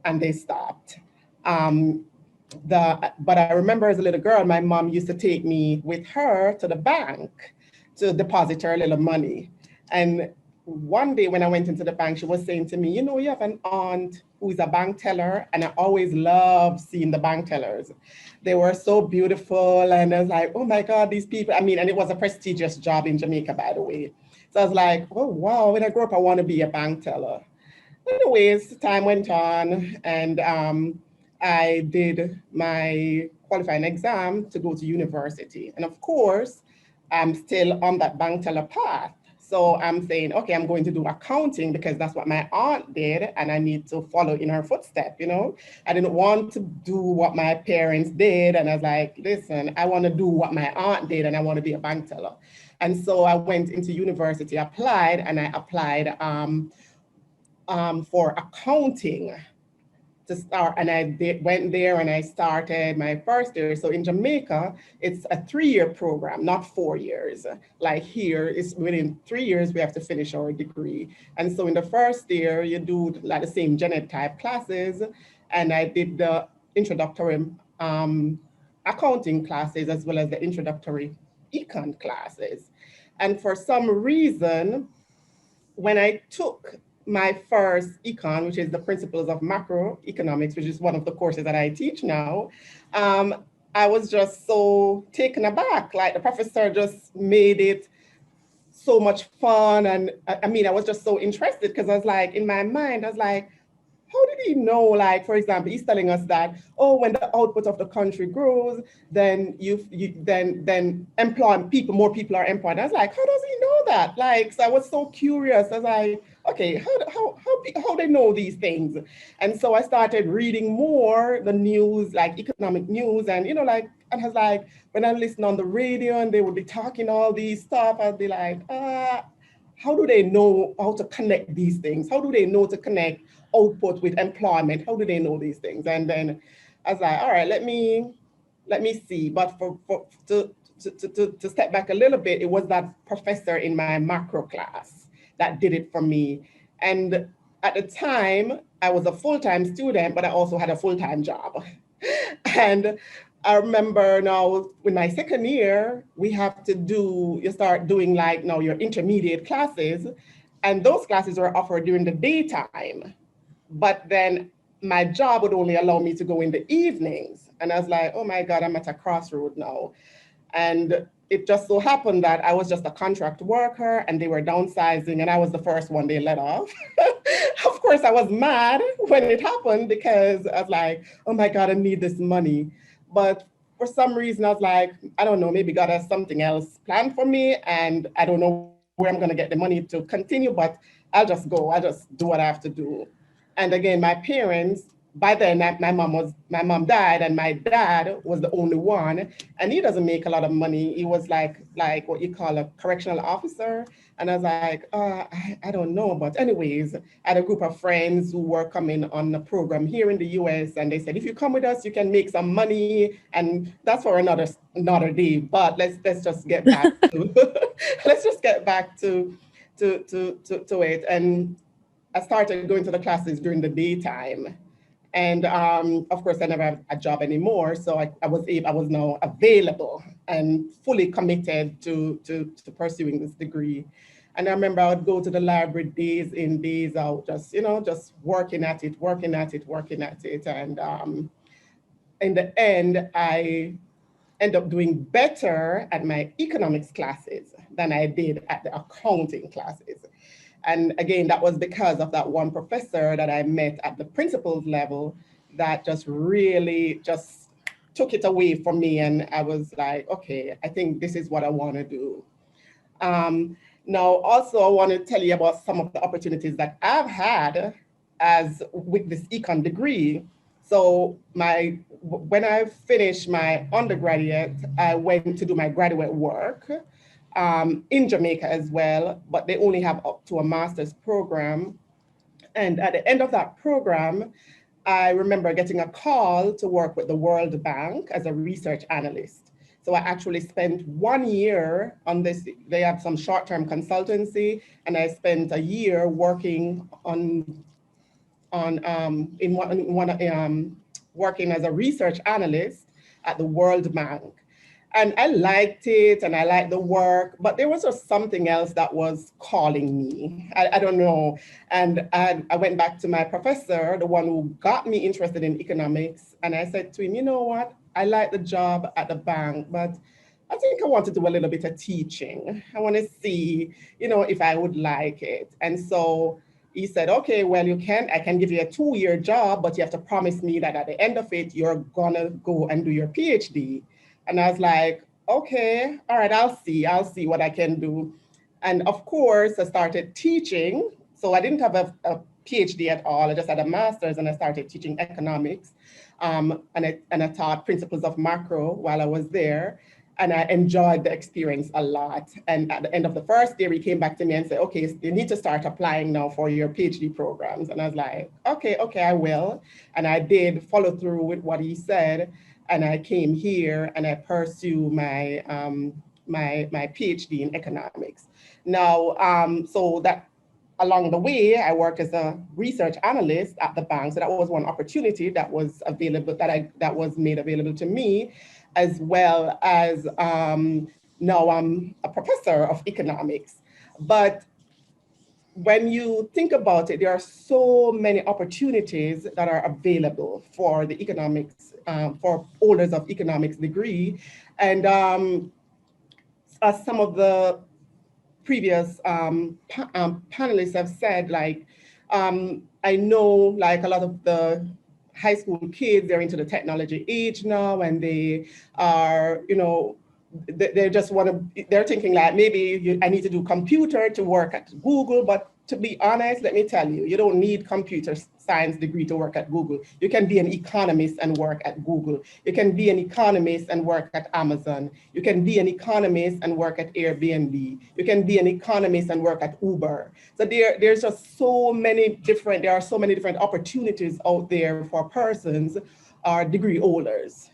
And they stopped. But I remember as a little girl, my mom used to take me with her to the bank to deposit her little money. And one day when I went into the bank, she was saying to me, you have an aunt who's a bank teller, and I always loved seeing the bank tellers. They were so beautiful, and I was like, oh my God, these people. And it was a prestigious job in Jamaica, by the way. So I was like, oh wow, when I grow up, I want to be a bank teller. Anyways, time went on, and I did my qualifying exam to go to university. And of course, I'm still on that bank teller path. So I'm saying, okay, I'm going to do accounting because that's what my aunt did, and I need to follow in her footsteps, I didn't want to do what my parents did, and I was like, listen, I want to do what my aunt did, and I want to be a bank teller. And so I went into university, applied, and I applied for accounting to start, and I went there and I started my first year. So in Jamaica, it's a 3-year program, not 4 years. Like here, it's within 3 years we have to finish our degree. And so in the first year, you do like the same gen ed type classes, and I did the introductory accounting classes as well as the introductory econ classes. And for some reason, when I took my first econ, which is the principles of macroeconomics, which is one of the courses that I teach now, I was just so taken aback. Like the professor just made it so much fun. And I was just so interested because I was like, in my mind, I was like, how did he know, like, for example, he's telling us that, oh, when the output of the country grows, then then more people are employed. I was like, how does he know that? Like, so I was so curious. I was like, okay, how they know these things? And so I started reading more the news, like economic news, and and I was like, when I listen on the radio and they would be talking all these stuff, I'd be like, how do they know how to connect these things? How do they know to connect output with employment? How do they know these things? And then I was like, all right, let me see. But to step back a little bit, it was that professor in my macro class that did it for me. And at the time, I was a full-time student, but I also had a full-time job. And I remember now in my second year, you start doing like now your intermediate classes, and those classes were offered during the daytime. But then my job would only allow me to go in the evenings. And I was like, oh my God, I'm at a crossroad now. And it just so happened that I was just a contract worker and they were downsizing and I was the first one they let off. Of course, I was mad when it happened because I was like, oh my God, I need this money. But for some reason, I was like, I don't know, maybe God has something else planned for me and I don't know where I'm gonna get the money to continue, but I'll just go, I'll just do what I have to do. And again, my parents, by then my mom died and my dad was the only one and he doesn't make a lot of money. He was like what you call a correctional officer. And I was like, I don't know. But anyways, I had a group of friends who were coming on a program here in the US and they said, if you come with us, you can make some money. And that's for another day. But let's just get back to let's just get back to it. And I started going to the classes during the daytime. And of course, I never have a job anymore. So I was now available and fully committed to pursuing this degree. And I remember I would go to the library days in, days out, just working at it. And in the end, I end up doing better at my economics classes than I did at the accounting classes. And again, that was because of that one professor that I met at the principal's level that just really just took it away from me. And I was like, okay, I think this is what I want to do. Now, also, I want to tell you about some of the opportunities that I've had with this econ degree. So when I finished my undergraduate, I went to do my graduate work in Jamaica as well, but they only have up to a master's program. And at the end of that program, I remember getting a call to work with the World Bank as a research analyst. So I actually spent 1 year on this. They have some short-term consultancy, and I spent a year working working as a research analyst at the World Bank. And I liked it and I liked the work, but there was just something else that was calling me. I don't know. And I went back to my professor, the one who got me interested in economics. And I said to him, you know what? I like the job at the bank, but I think I want to do a little bit of teaching. I want to see, if I would like it. And so he said, okay, well, I can give you a 2-year job, but you have to promise me that at the end of it, you're gonna go and do your PhD. And I was like, okay, all right, I'll see what I can do. And of course, I started teaching. So I didn't have a PhD at all. I just had a master's and I started teaching economics. And I taught principles of macro while I was there. And I enjoyed the experience a lot. And at the end of the first year, he came back to me and said, okay, you need to start applying now for your PhD programs. And I was like, okay, I will. And I did follow through with what he said. And I came here and I pursued my PhD in economics. Now, so that along the way, I worked as a research analyst at the bank. So that was one opportunity that was available, that was made available to me, as well as now I'm a professor of economics. But when you think about it, there are so many opportunities that are available for the economics, for holders of economics degree. And as some of the previous panelists have said, like I know like a lot of the high school kids, they're into the technology age now, and they are, they just want to, they're thinking like, maybe I need to do computer to work at Google, but to be honest, let me tell you, you don't need computer science degree to work at Google. You can be an economist and work at Google. You can be an economist and work at Amazon. You can be an economist and work at Airbnb. You can be an economist and work at Uber. So there's just so many different, there are so many different opportunities out there for persons, our degree holders,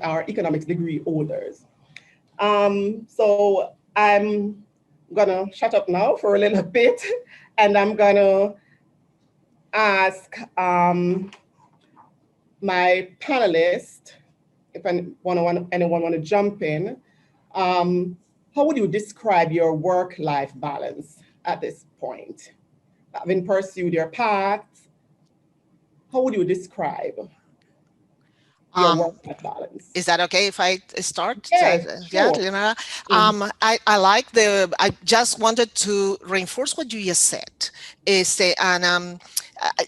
our economics degree holders. So I'm gonna shut up now for a little bit, and I'm gonna ask my panelists, if anyone want to jump in, how would you describe your work-life balance at this point? Having pursued your path, how would you describe your work-life balance? Is that okay if I start? Yes, Yeah, sure. Leonora. I like I just wanted to reinforce what you just said.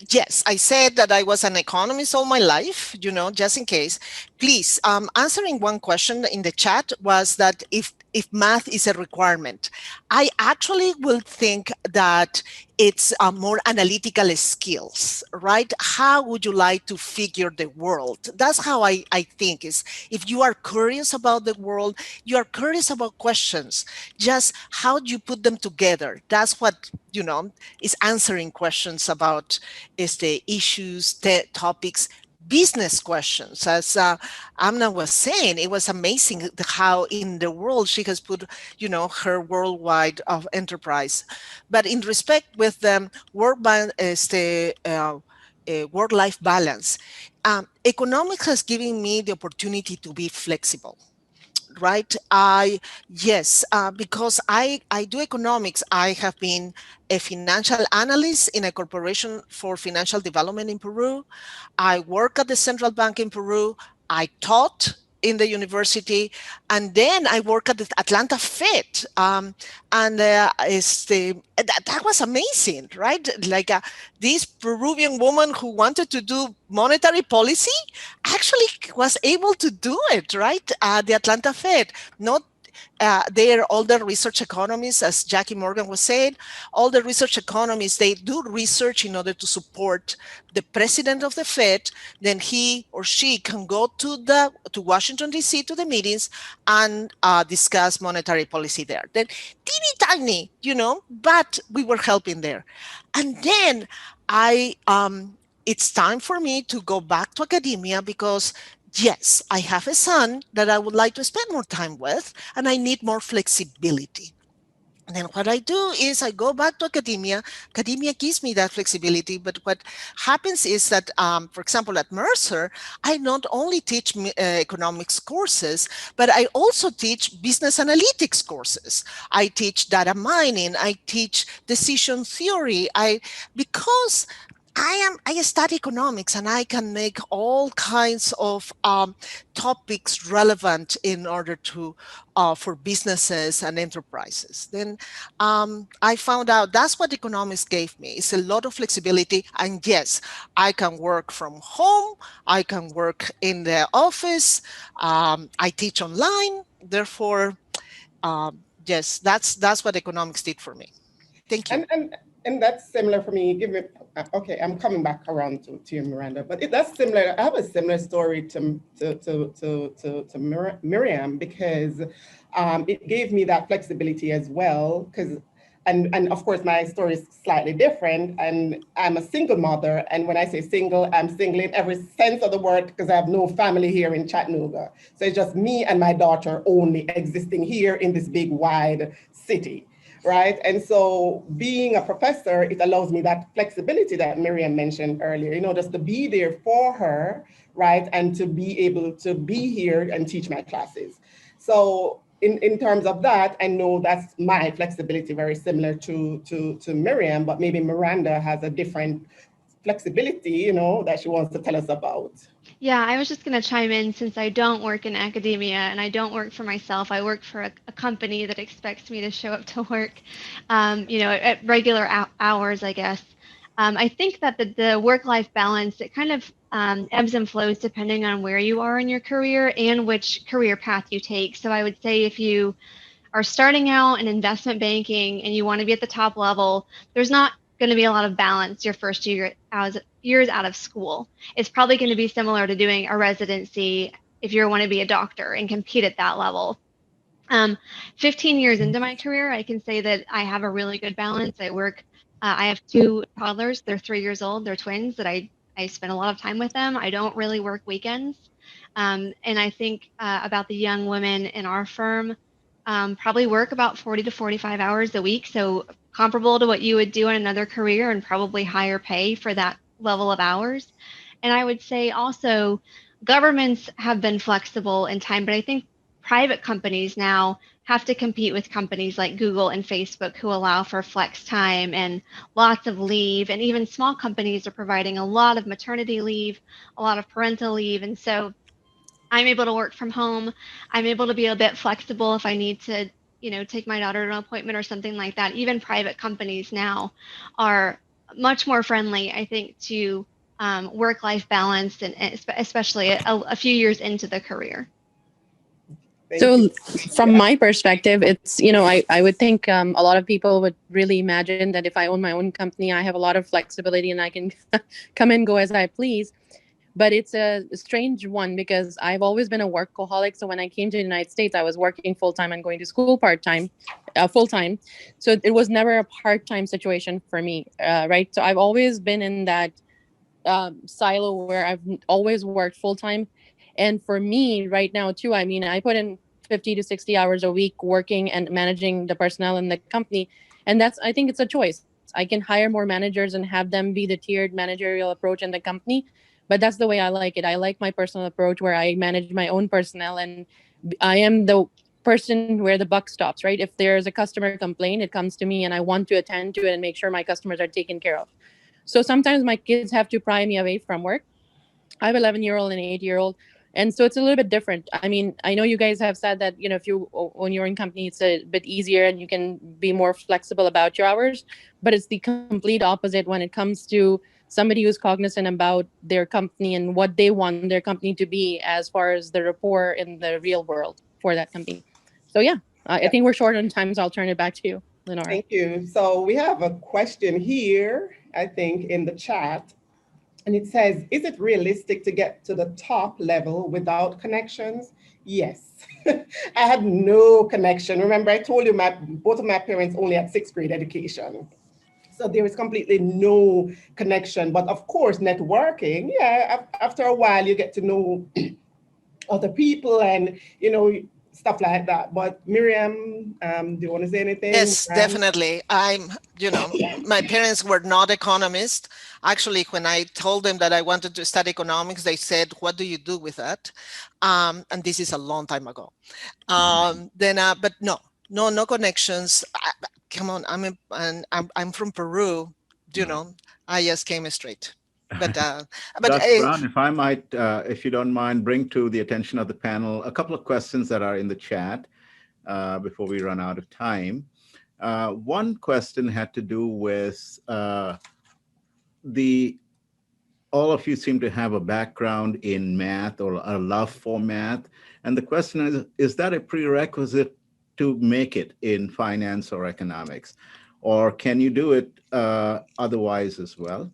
Yes, I said that I was an economist all my life, just in case. Please, answering one question in the chat was that if math is a requirement. I actually will think that it's more analytical skills, right? How would you like to figure the world? That's how I think is, if you are curious about the world, you are curious about questions, just how do you put them together? That's what, is answering questions about the issues, topics, business questions. As Amna was saying, it was amazing how in the world she has put, her worldwide of enterprise. But in respect with the work-life balance, economics has given me the opportunity to be flexible. Right? Because I do economics. I have been a financial analyst in a corporation for financial development in Peru. I work at the central bank in Peru. I taught in the university, and then I work at the Atlanta Fed, that was amazing, right? Like this Peruvian woman who wanted to do monetary policy actually was able to do it, right? The Atlanta Fed, not they're all the research economists, as Jackie Morgan was saying, all the research economists, they do research in order to support the president of the Fed. Then he or she can go to Washington, D.C. to the meetings and discuss monetary policy there. Then teeny tiny, but we were helping there. And then it's time for me to go back to academia because yes, I have a son that I would like to spend more time with, and I need more flexibility. And then what I do is I go back to academia. Academia gives me that flexibility, but what happens is that, for example, at Mercer, I not only teach economics courses, but I also teach business analytics courses. I teach data mining. I teach decision theory. Because I study economics and I can make all kinds of topics relevant in order to for businesses and enterprises. Then I found out that's what economics gave me. It's a lot of flexibility, and yes, I can work from home. I can work in the office. I teach online. Therefore, yes, that's what economics did for me. Thank you. And that's similar for me. Okay, I'm coming back around to you, Miranda. But that's similar. I have a similar story to Miriam because it gave me that flexibility as well. Because and of course my story is slightly different. And I'm a single mother. And when I say single, I'm single in every sense of the word because I have no family here in Chattanooga. So it's just me and my daughter only existing here in this big wide city. Right. And so being a professor, it allows me that flexibility that Miriam mentioned earlier, just to be there for her, right. And to be able to be here and teach my classes. So in terms of that, I know that's my flexibility, very similar to Miriam, but maybe Miranda has a different flexibility, that she wants to tell us about. Yeah, I was just going to chime in since I don't work in academia and I don't work for myself. I work for a company that expects me to show up to work, at regular hours, I guess. I think that the work-life balance, it kind of ebbs and flows depending on where you are in your career and which career path you take. So I would say if you are starting out in investment banking and you want to be at the top level, there's not going to be a lot of balance your first years out of school. It's probably going to be similar to doing a residency if you want to be a doctor and compete at that level. 15 years into my career, I can say that I have a really good balance. I have 2 toddlers. They're 3 years old. They're twins that I spend a lot of time with them. I don't really work weekends. And I think about the young women in our firm, probably work about 40 to 45 hours a week. So comparable to what you would do in another career and probably higher pay for that level of hours. And I would say also governments have been flexible in time, but I think private companies now have to compete with companies like Google and Facebook who allow for flex time and lots of leave. And even small companies are providing a lot of maternity leave, a lot of parental leave. And so I'm able to work from home. I'm able to be a bit flexible if I need to, take my daughter to an appointment or something like that. Even private companies now are much more friendly, I think, to work-life balance, and especially a few years into the career. So from my perspective, it's, I would think a lot of people would really imagine that if I own my own company, I have a lot of flexibility and I can come and go as I please. But it's a strange one because I've always been a workaholic. So when I came to the United States, I was working full-time and going to school part-time, full-time. So it was never a part-time situation for me, right? So I've always been in that silo where I've always worked full-time. And for me right now too, I mean, I put in 50 to 60 hours a week working and managing the personnel in the company. And I think it's a choice. I can hire more managers and have them be the tiered managerial approach in the company. But that's the way I like it. I like my personal approach where I manage my own personnel and I am the person where the buck stops, right? If there's a customer complaint, it comes to me and I want to attend to it and make sure my customers are taken care of. So sometimes my kids have to pry me away from work. I have an 11-year-old and an 8-year-old. And so it's a little bit different. I mean, I know you guys have said that, if you own your own company, it's a bit easier and you can be more flexible about your hours. But it's the complete opposite when it comes to somebody who's cognizant about their company and what they want their company to be as far as the rapport in the real world for that company. So, I think we're short on time, so I'll turn it back to you, Lenora. Thank you. So we have a question here, I think, in the chat. And it says, is it realistic to get to the top level without connections? Yes. I had no connection. Remember, I told you both of my parents only had 6th grade education. So there is completely no connection. But of course, networking, after a while, you get to know other people and, stuff like that. But Miriam, do you want to say anything? Yes, definitely. My parents were not economists. Actually, when I told them that I wanted to study economics, they said, what do you do with that? And this is a long time ago. But no connections. Come on, I'm from Peru, I just came straight. But Dr. Brown, if I might, if you don't mind, bring to the attention of the panel a couple of questions that are in the chat before we run out of time. One question had to do with all of you seem to have a background in math or a love for math. And the question is that a prerequisite to make it in finance or economics? Or can you do it otherwise as well?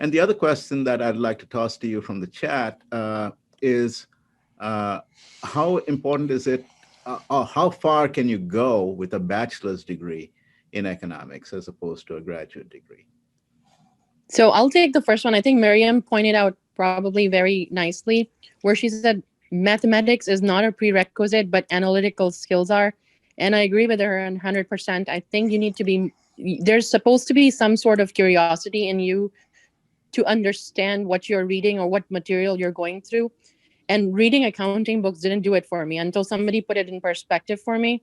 And the other question that I'd like to toss to you from the chat is how important is it, or how far can you go with a bachelor's degree in economics as opposed to a graduate degree? So I'll take the first one. I think Miriam pointed out probably very nicely where she said mathematics is not a prerequisite, but analytical skills are. And I agree with her 100%. I think you need to there's supposed to be some sort of curiosity in you to understand what you're reading or what material you're going through. And reading accounting books didn't do it for me until somebody put it in perspective for me.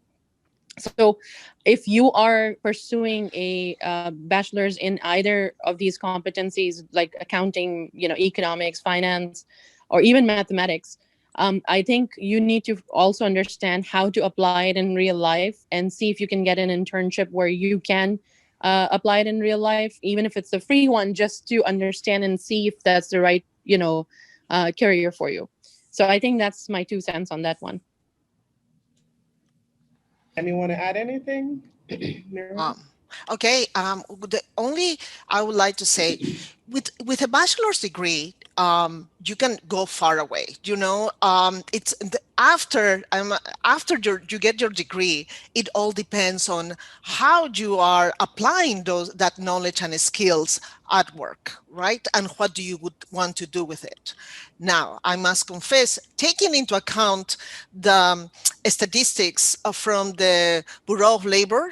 So if you are pursuing a bachelor's in either of these competencies, like accounting, economics, finance, or even mathematics, I think you need to also understand how to apply it in real life and see if you can get an internship where you can apply it in real life, even if it's a free one, just to understand and see if that's the right, career for you. So I think that's my 2 cents on that one. Anyone to add anything? Okay. The only I would like to say, with a bachelor's degree, you can go far away. It's after you get your degree, it all depends on how you are applying that knowledge and skills at work, right? And what do you would want to do with it? Now, I must confess, taking into account the statistics from the Bureau of Labor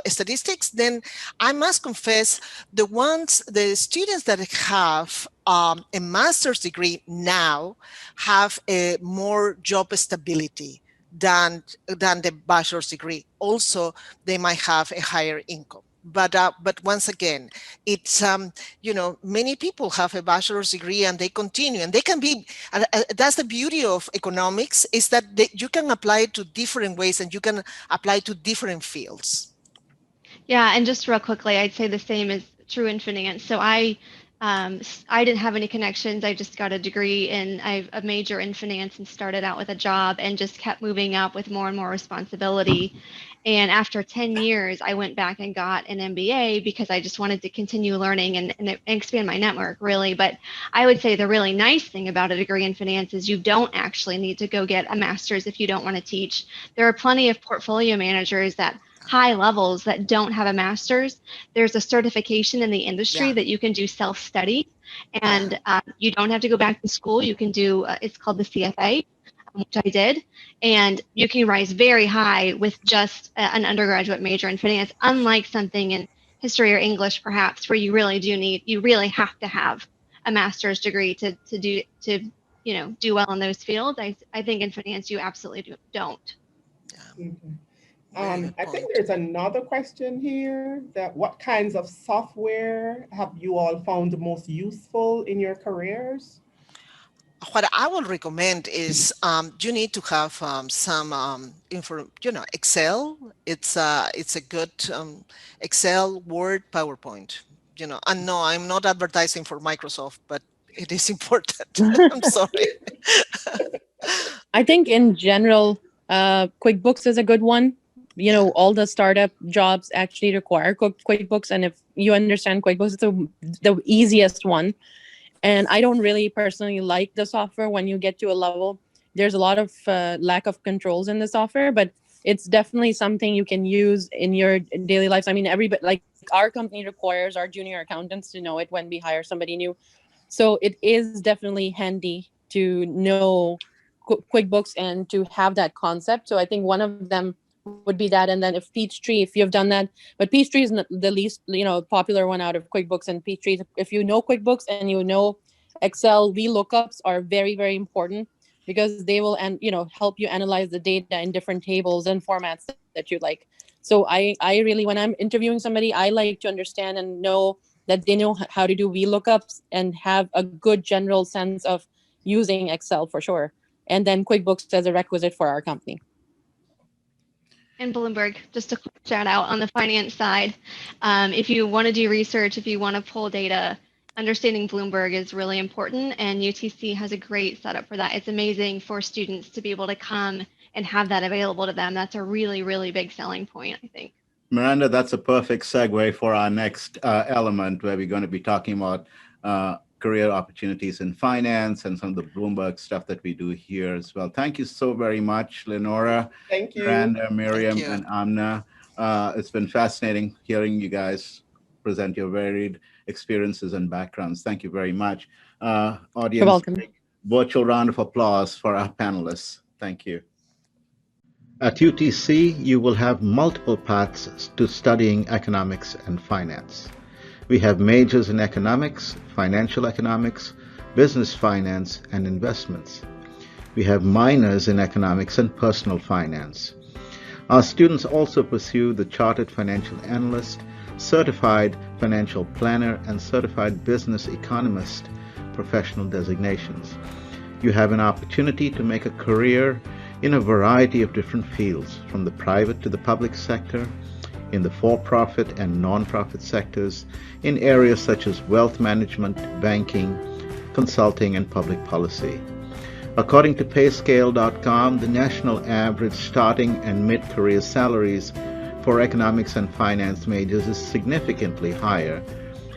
statistics, then I must confess the students that have a master's degree now have a more job stability than the bachelor's degree. Also, they might have a higher income. But once again, it's many people have a bachelor's degree and they continue, and they can be. That's the beauty of economics, is that you can apply it to different ways and you can apply to different fields. Yeah, and just real quickly, I'd say the same is true in finance. So I didn't have any connections. I just got a degree and a major in finance and started out with a job and just kept moving up with more and more responsibility. And after 10 years, I went back and got an MBA because I just wanted to continue learning and expand my network, really. But I would say the really nice thing about a degree in finance is you don't actually need to go get a master's if you don't want to teach. There are plenty of portfolio managers that high levels that don't have a master's. There's a certification in the industry that you can do self-study, and you don't have to go back to school. You can do, it's called the CFA, which I did, and you can rise very high with just an undergraduate major in finance, unlike something in history or English, perhaps, where you really have to have a master's degree to do well in those fields. I think in finance, you absolutely don't. I think there's another question here, that what kinds of software have you all found the most useful in your careers? What I would recommend is you need to have some Excel. It's a good Excel, Word, PowerPoint. And no, I'm not advertising for Microsoft, but it is important. I'm sorry. I think in general, QuickBooks is a good one. All the startup jobs actually require QuickBooks, and if you understand QuickBooks, it's the easiest one. And I don't really personally like the software when you get to a level. There's a lot of lack of controls in the software, but it's definitely something you can use in your daily lives. I mean, everybody, like our company requires our junior accountants to know it when we hire somebody new. So it is definitely handy to know QuickBooks and to have that concept. So I think one of them would be that. And then if Peachtree, if you've done that, but Peachtree is the least, popular one out of QuickBooks. And Peachtree, if you know QuickBooks and you know Excel, VLOOKUPs are very, very important because they will, help you analyze the data in different tables and formats that you like. So I really, when I'm interviewing somebody, I like to understand and know that they know how to do VLOOKUPs and have a good general sense of using Excel for sure. And then QuickBooks as a requisite for our company. And Bloomberg, just a quick shout out on the finance side. If you want to do research, if you want to pull data, understanding Bloomberg is really important, and UTC has a great setup for that. It's amazing for students to be able to come and have that available to them. That's a really, really big selling point, I think. Miranda, that's a perfect segue for our next element, where we're going to be talking about career opportunities in finance and some of the Bloomberg stuff that we do here as well. Thank you so very much, Lenora, Thank you, Miranda, Miriam, and Amna. It's been fascinating hearing you guys present your varied experiences and backgrounds. Thank you very much. Audience, you're welcome. Virtual round of applause for our panelists. Thank you. At UTC, you will have multiple paths to studying economics and finance. We have majors in economics, financial economics, business finance, and investments. We have minors in economics and personal finance. Our students also pursue the Chartered Financial Analyst, Certified Financial Planner, and Certified Business Economist professional designations. You have an opportunity to make a career in a variety of different fields, from the private to the public sector, in the for-profit and non-profit sectors in areas such as wealth management, banking, consulting, and public policy. According to payscale.com, the national average starting and mid-career salaries for economics and finance majors is significantly higher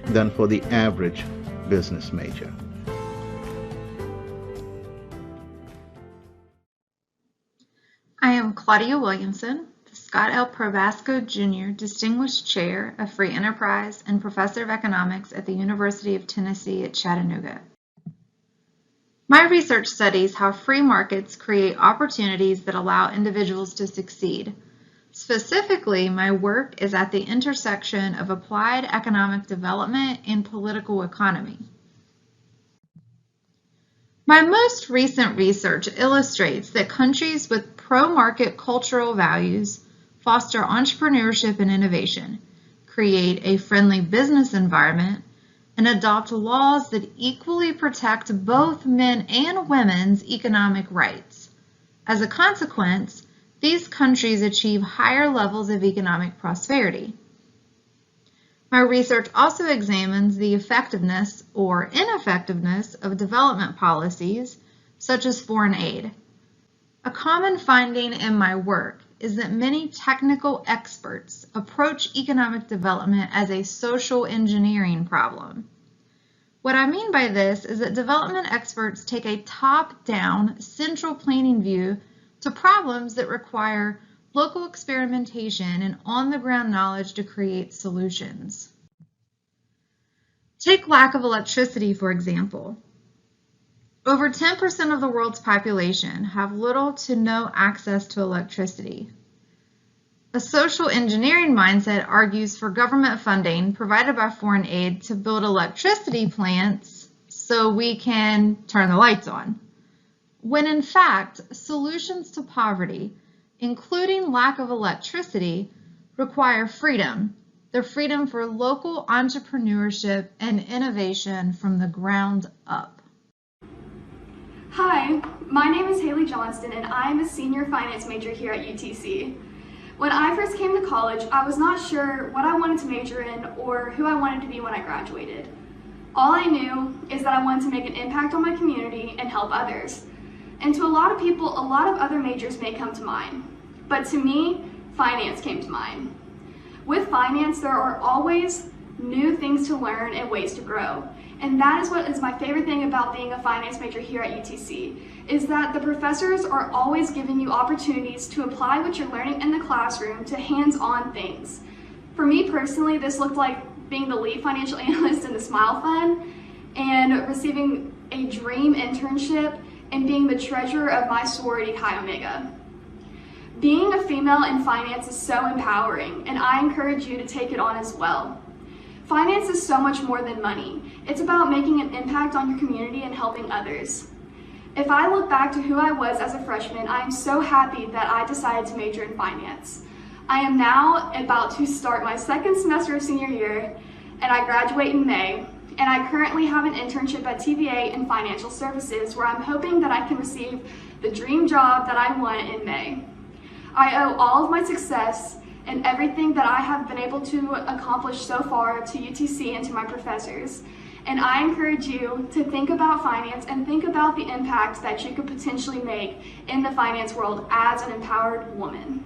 than for the average business major. I am Claudia Williamson, the Scott L. Probasco Jr. Distinguished Chair of Free Enterprise and Professor of Economics at the University of Tennessee at Chattanooga. My research studies how free markets create opportunities that allow individuals to succeed. Specifically, my work is at the intersection of applied economic development and political economy. My most recent research illustrates that countries with pro-market cultural values foster entrepreneurship and innovation, create a friendly business environment, and adopt laws that equally protect both men and women's economic rights. As a consequence, these countries achieve higher levels of economic prosperity. My research also examines the effectiveness or ineffectiveness of development policies, such as foreign aid. A common finding in my work is that many technical experts approach economic development as a social engineering problem. What I mean by this is that development experts take a top-down, central planning view to problems that require local experimentation and on-the-ground knowledge to create solutions. Take lack of electricity, for example. Over 10% of the world's population have little to no access to electricity. A social engineering mindset argues for government funding provided by foreign aid to build electricity plants so we can turn the lights on, when in fact, solutions to poverty, including lack of electricity, require freedom, the freedom for local entrepreneurship and innovation from the ground up. Hi, my name is Haley Johnston and I am a senior finance major here at UTC. When I first came to college, I was not sure what I wanted to major in or who I wanted to be when I graduated. All I knew is that I wanted to make an impact on my community and help others. And to a lot of people, a lot of other majors may come to mind. But to me, finance came to mind. With finance, there are always new things to learn and ways to grow. And that is what is my favorite thing about being a finance major here at UTC, is that the professors are always giving you opportunities to apply what you're learning in the classroom to hands-on things. For me personally, this looked like being the lead financial analyst in the Smile Fund and receiving a dream internship and being the treasurer of my sorority, Chi Omega. Being a female in finance is so empowering, and I encourage you to take it on as well. Finance is so much more than money. It's about making an impact on your community and helping others. If I look back to who I was as a freshman, I am so happy that I decided to major in finance. I am now about to start my second semester of senior year, and I graduate in May. And I currently have an internship at TVA in financial services where I'm hoping that I can receive the dream job that I want in May. I owe all of my success and everything that I have been able to accomplish so far to UTC and to my professors. And I encourage you to think about finance and think about the impact that you could potentially make in the finance world as an empowered woman.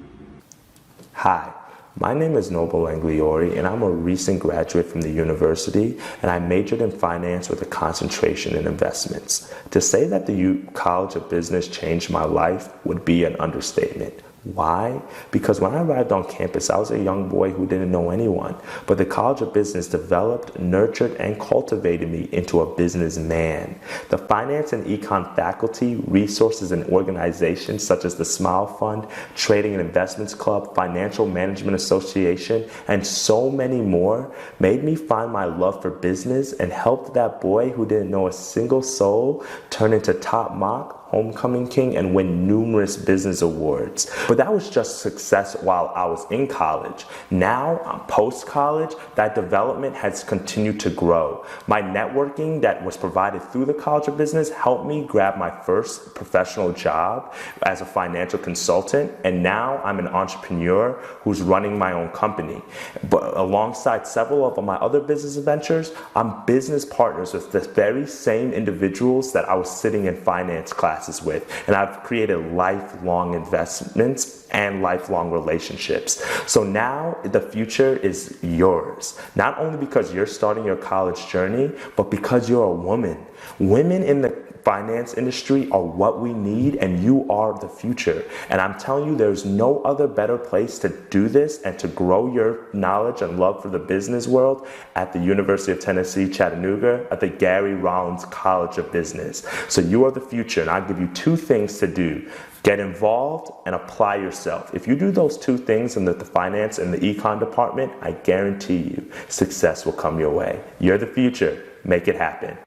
Hi, my name is Noble Angliori, and I'm a recent graduate from the university, and I majored in finance with a concentration in investments. To say that the College of Business changed my life would be an understatement. Why? Because when I arrived on campus, I was a young boy who didn't know anyone, but the College of Business developed, nurtured, and cultivated me into a businessman. The finance and econ faculty, resources, and organizations such as the Smile Fund, Trading and Investments Club, Financial Management Association, and so many more made me find my love for business and helped that boy who didn't know a single soul turn into top mock Homecoming King and win numerous business awards. But that was just success while I was in college. Now, post-college, that development has continued to grow. My networking that was provided through the College of Business helped me grab my first professional job as a financial consultant, and now I'm an entrepreneur who's running my own company. But alongside several of my other business ventures, I'm business partners with the very same individuals that I was sitting in finance classes with, and I've created lifelong investments and lifelong relationships. So now the future is yours, not only because you're starting your college journey, but because you're a woman. Women in the finance industry are what we need, and you are the future. And I'm telling you, there's no other better place to do this and to grow your knowledge and love for the business world at the University of Tennessee, Chattanooga, at the Gary Rollins College of Business. So you are the future, and I'll give you two things to do. Get involved and apply yourself. If you do those two things in the finance and the econ department, I guarantee you success will come your way. You're the future. Make it happen.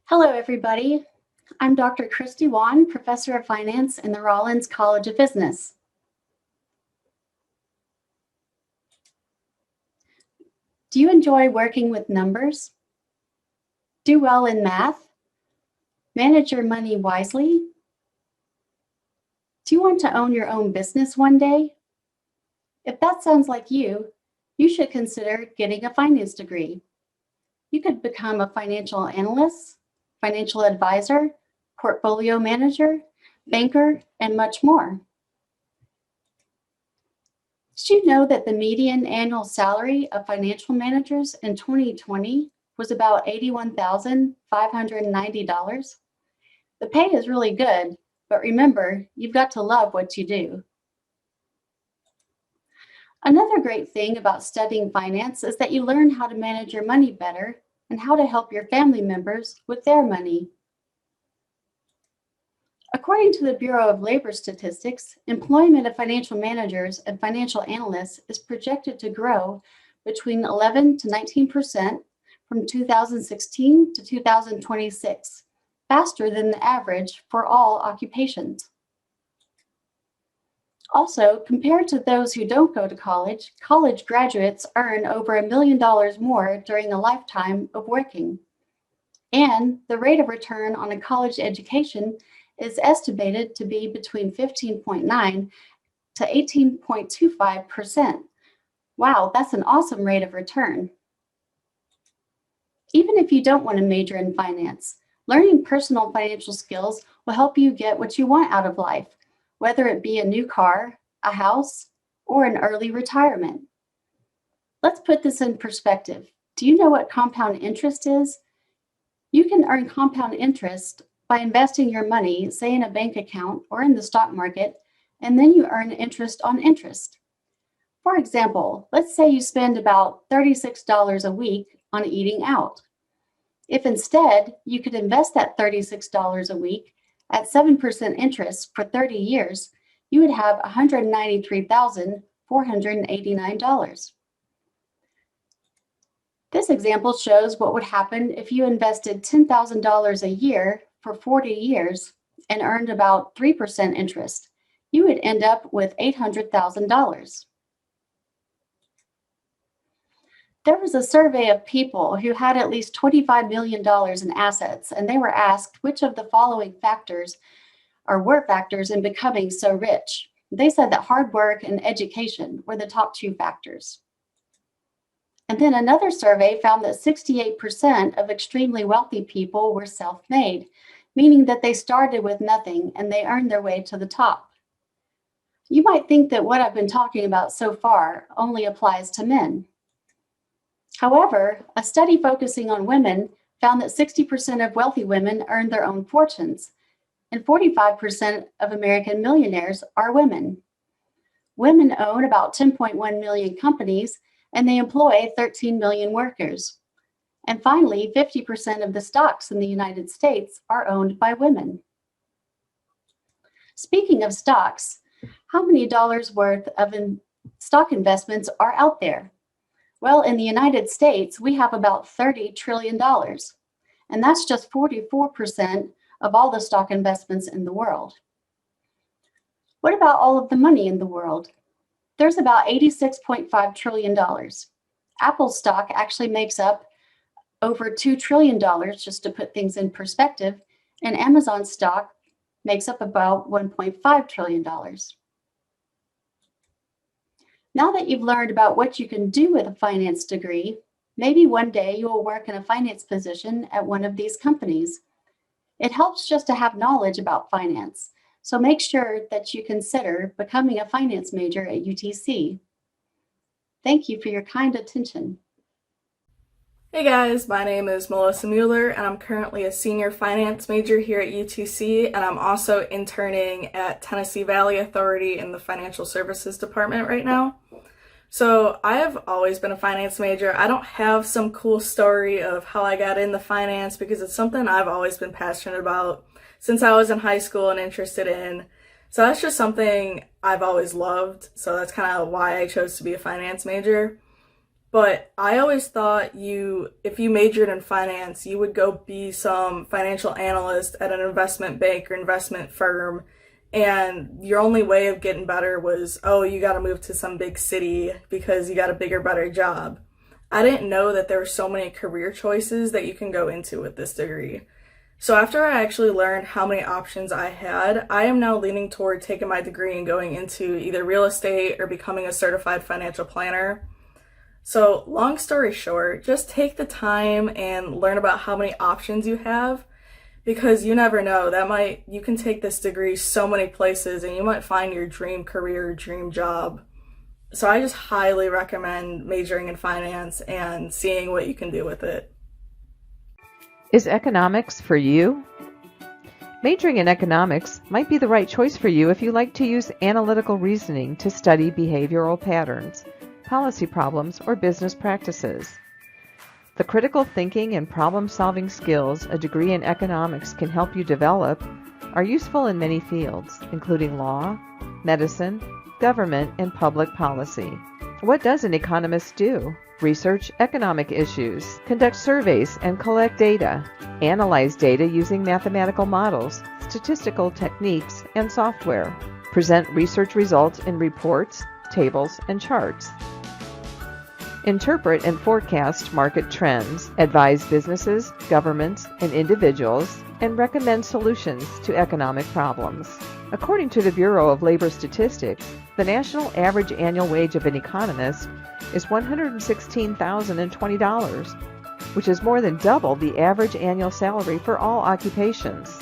Hello, everybody. I'm Dr. Christy Wan, Professor of Finance in the Rollins College of Business. Do you enjoy working with numbers? Do well in math? Manage your money wisely? Do you want to own your own business one day? If that sounds like you should consider getting a finance degree. You could become a financial analyst, financial advisor, portfolio manager, banker, and much more. Did you know that the median annual salary of financial managers in 2020 was about $81,590? The pay is really good, but remember, you've got to love what you do. Another great thing about studying finance is that you learn how to manage your money better and how to help your family members with their money. According to the Bureau of Labor Statistics, employment of financial managers and financial analysts is projected to grow between 11 to 19% from 2016 to 2026, faster than the average for all occupations. Also, compared to those who don't go to college, college graduates earn over $1 million more during a lifetime of working. And the rate of return on a college education is estimated to be between 15.9 to 18.25%. Wow, that's an awesome rate of return. Even if you don't want to major in finance, learning personal financial skills will help you get what you want out of life, whether it be a new car, a house, or an early retirement. Let's put this in perspective. Do you know what compound interest is? You can earn compound interest by investing your money, say in a bank account or in the stock market, and then you earn interest on interest. For example, let's say you spend about $36 a week on eating out. If instead you could invest that $36 a week at 7% interest for 30 years, you would have $193,489. This example shows what would happen if you invested $10,000 a year for 40 years and earned about 3% interest. You would end up with $800,000. There was a survey of people who had at least $25 million in assets, and they were asked which of the following factors were factors in becoming so rich. They said that hard work and education were the top two factors. And then another survey found that 68% of extremely wealthy people were self-made, meaning that they started with nothing and they earned their way to the top. You might think that what I've been talking about so far only applies to men. However, a study focusing on women found that 60% of wealthy women earned their own fortunes, and 45% of American millionaires are women. Women own about 10.1 million companies, and they employ 13 million workers. And finally, 50% of the stocks in the United States are owned by women. Speaking of stocks, how many dollars worth of stock investments are out there? Well, in the United States, we have about $30 trillion, and that's just 44% of all the stock investments in the world. What about all of the money in the world? There's about $86.5 trillion. Apple stock actually makes up over $2 trillion, just to put things in perspective, and Amazon stock makes up about $1.5 trillion. Now that you've learned about what you can do with a finance degree, maybe one day you will work in a finance position at one of these companies. It helps just to have knowledge about finance, so make sure that you consider becoming a finance major at UTC. Thank you for your kind attention. Hey guys, my name is Melissa Mueller and I'm currently a senior finance major here at UTC, and I'm also interning at Tennessee Valley Authority in the Financial Services Department right now. So I have always been a finance major. I don't have some cool story of how I got into finance because it's something I've always been passionate about since I was in high school and interested in. So that's just something I've always loved. So that's kind of why I chose to be a finance major. But I always thought if you majored in finance, you would go be some financial analyst at an investment bank or investment firm, and your only way of getting better was, oh, you got to move to some big city because you got a bigger, better job. I didn't know that there were so many career choices that you can go into with this degree. So after I actually learned how many options I had, I am now leaning toward taking my degree and going into either real estate or becoming a certified financial planner. So long story short, just take the time and learn about how many options you have, because you never know, you can take this degree so many places and you might find your dream career, dream job. So I just highly recommend majoring in finance and seeing what you can do with it. Is economics for you? Majoring in economics might be the right choice for you if you like to use analytical reasoning to study behavioral patterns, policy problems, or business practices. The critical thinking and problem-solving skills a degree in economics can help you develop are useful in many fields, including law, medicine, government, and public policy. What does an economist do? Research economic issues, conduct surveys and collect data, analyze data using mathematical models, statistical techniques, and software, present research results in reports, tables, and charts. Interpret and forecast market trends, advise businesses, governments, and individuals, and recommend solutions to economic problems. According to the Bureau of Labor Statistics, the national average annual wage of an economist is $116,020, which is more than double the average annual salary for all occupations.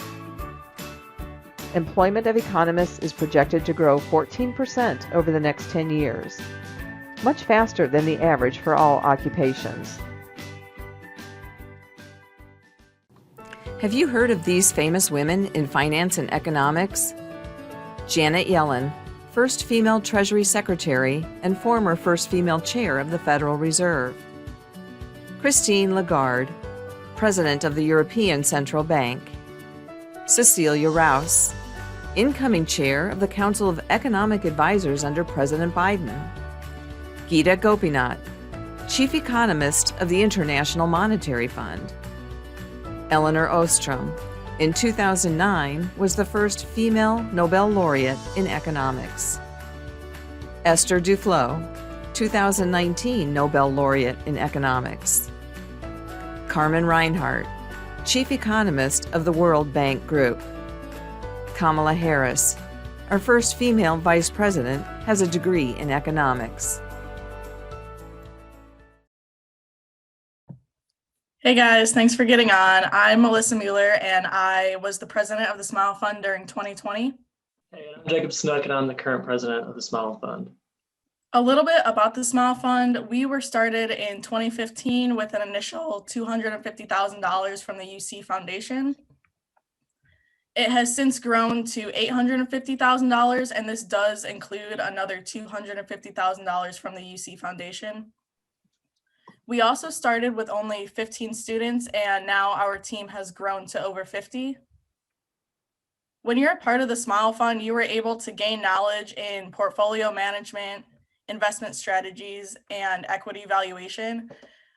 Employment of economists is projected to grow 14% over the next 10 years, much faster than the average for all occupations. Have you heard of these famous women in finance and economics? Janet Yellen, first female Treasury Secretary and former first female chair of the Federal Reserve. Christine Lagarde, President of the European Central Bank. Cecilia Rouse, incoming chair of the Council of Economic Advisors under President Biden. Geeta Gopinath, chief economist of the International Monetary Fund. Elinor Ostrom, in 2009, was the first female Nobel laureate in economics. Esther Duflo, 2019 Nobel laureate in economics. Carmen Reinhart, chief economist of the World Bank Group. Kamala Harris, our first female vice president, has a degree in economics. Hey guys, thanks for getting on. I'm Melissa Mueller and I was the president of the Smile Fund during 2020. Hey, I'm Jacob Snook and I'm the current president of the Smile Fund. A little bit about the Smile Fund. We were started in 2015 with an initial $250,000 from the UC Foundation. It has since grown to $850,000, and this does include another $250,000 from the UC Foundation. We also started with only 15 students, and now our team has grown to over 50. When you're a part of the Smile Fund, you were able to gain knowledge in portfolio management, investment strategies, and equity valuation.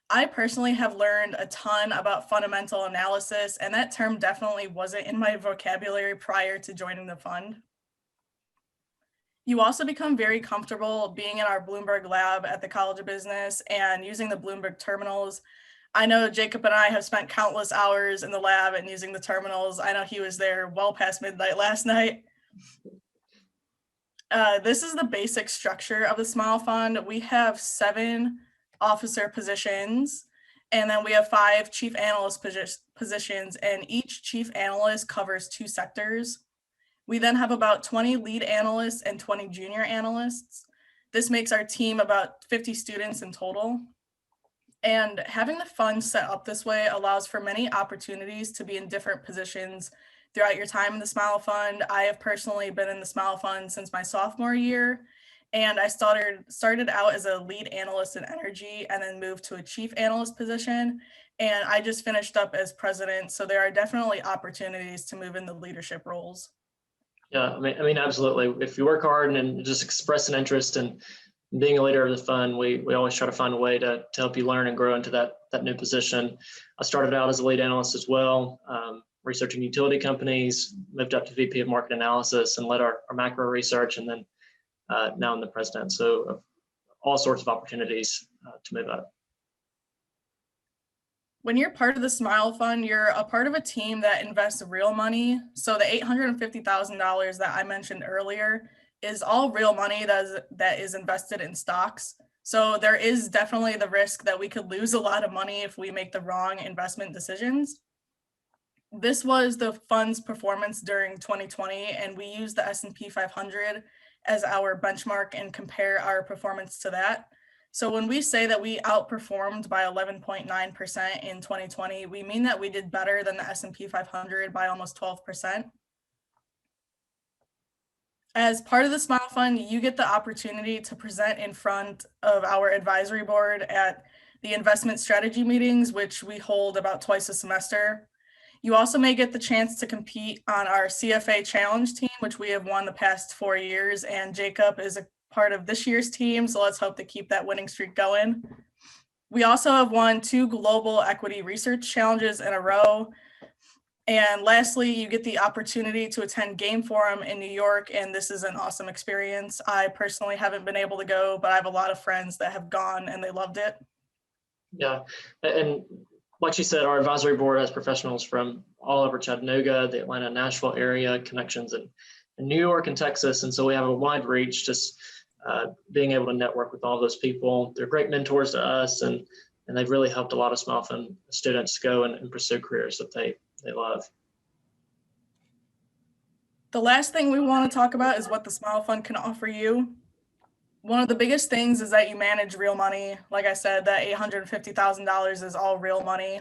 I personally have learned a ton about fundamental analysis, and that term definitely wasn't in my vocabulary prior to joining the fund. You also become very comfortable being in our Bloomberg lab at the College of Business and using the Bloomberg terminals. I know Jacob and I have spent countless hours in the lab and using the terminals. I know he was there well past midnight last night. This is the basic structure of the Smile Fund. We have 7 officer positions, and then we have 5 chief analyst positions, and each chief analyst covers 2 sectors. We then have about 20 lead analysts and 20 junior analysts. This makes our team about 50 students in total. And having the fund set up this way allows for many opportunities to be in different positions throughout your time in the Smile Fund. I have personally been in the Smile Fund since my sophomore year, and I started out as a lead analyst in energy and then moved to a chief analyst position. And I just finished up as president. So there are definitely opportunities to move into leadership roles. Yeah, I mean, absolutely. If you work hard and just express an interest in being a leader of the fund, we always try to find a way to help you learn and grow into that new position. I started out as a lead analyst as well, researching utility companies, moved up to VP of market analysis and led our macro research, and then now I'm the president. So all sorts of opportunities to move up. When you're part of the Smile Fund, you're a part of a team that invests real money. So the $850,000 that I mentioned earlier is all real money that is invested in stocks. So there is definitely the risk that we could lose a lot of money if we make the wrong investment decisions. This was the fund's performance during 2020, and we use the S&P 500 as our benchmark and compare our performance to that. So when we say that we outperformed by 11.9% in 2020, we mean that we did better than the S&P 500 by almost 12%. As part of the Smile Fund, you get the opportunity to present in front of our advisory board at the investment strategy meetings, which we hold about twice a semester. You also may get the chance to compete on our CFA Challenge team, which we have won the past 4 years, and Jacob is a part of this year's team, so let's hope to keep that winning streak going. We also have won 2 global equity research challenges in a row. And lastly, you get the opportunity to attend Game Forum in New York, and this is an awesome experience. I personally haven't been able to go, but I have a lot of friends that have gone and they loved it. Yeah, and like she said, our advisory board has professionals from all over Chattanooga, the Atlanta, Nashville area, connections in New York and Texas. And so we have a wide reach, just being able to network with all those people. They're great mentors to us, and they've really helped a lot of Smile Fund students go and pursue careers that they love. The last thing we want to talk about is what the Smile Fund can offer you. One of the biggest things is that you manage real money. Like I said, that $850,000 is all real money.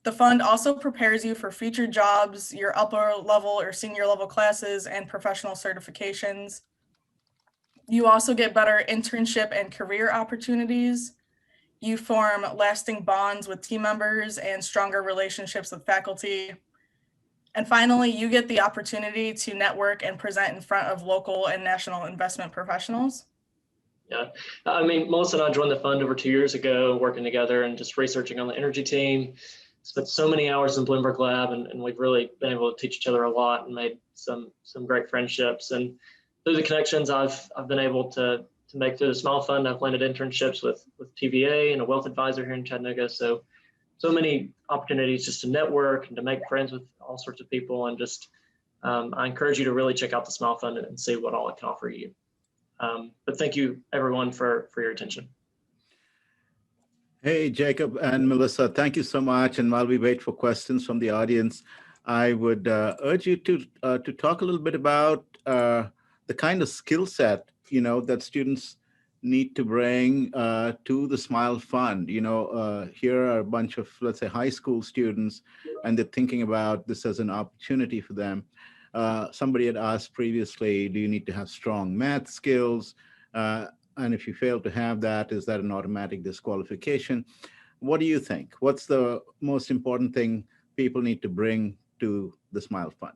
The fund also prepares you for future jobs, your upper level or senior level classes, and professional certifications. You also get better internship and career opportunities. You form lasting bonds with team members and stronger relationships with faculty. And finally, you get the opportunity to network and present in front of local and national investment professionals. Yeah, I mean, Melissa and I joined the fund over 2 years ago, working together and just researching on the energy team. Spent so many hours in Bloomberg Lab, and we've really been able to teach each other a lot and made some great friendships. And through the connections I've been able to make through the Smile Fund, I've landed internships with TVA and a wealth advisor here in Chattanooga. So many opportunities just to network and to make friends with all sorts of people. And just, I encourage you to really check out the Smile Fund and see what all it can offer you. But thank you everyone for your attention. Hey, Jacob and Melissa, thank you so much. And while we wait for questions from the audience, I would urge you to talk a little bit about the kind of skill set, that students need to bring to the Smile Fund. Here are a bunch of, let's say, high school students, and they're thinking about this as an opportunity for them. Somebody had asked previously, do you need to have strong math skills? And if you fail to have that, is that an automatic disqualification? What do you think? What's the most important thing people need to bring to the Smile Fund?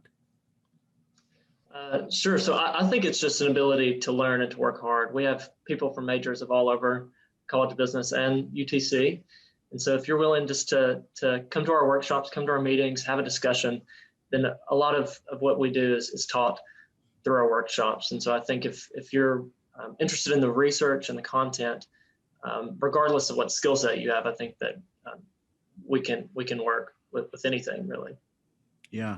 Sure. So I think it's just an ability to learn and to work hard. We have people from majors of all over, College of Business and UTC. And so if you're willing just to come to our workshops, come to our meetings, have a discussion, then a lot of what we do is taught through our workshops. And so I think if you're interested in the research and the content, regardless of what skill set you have, I think that we can work with anything really. Yeah.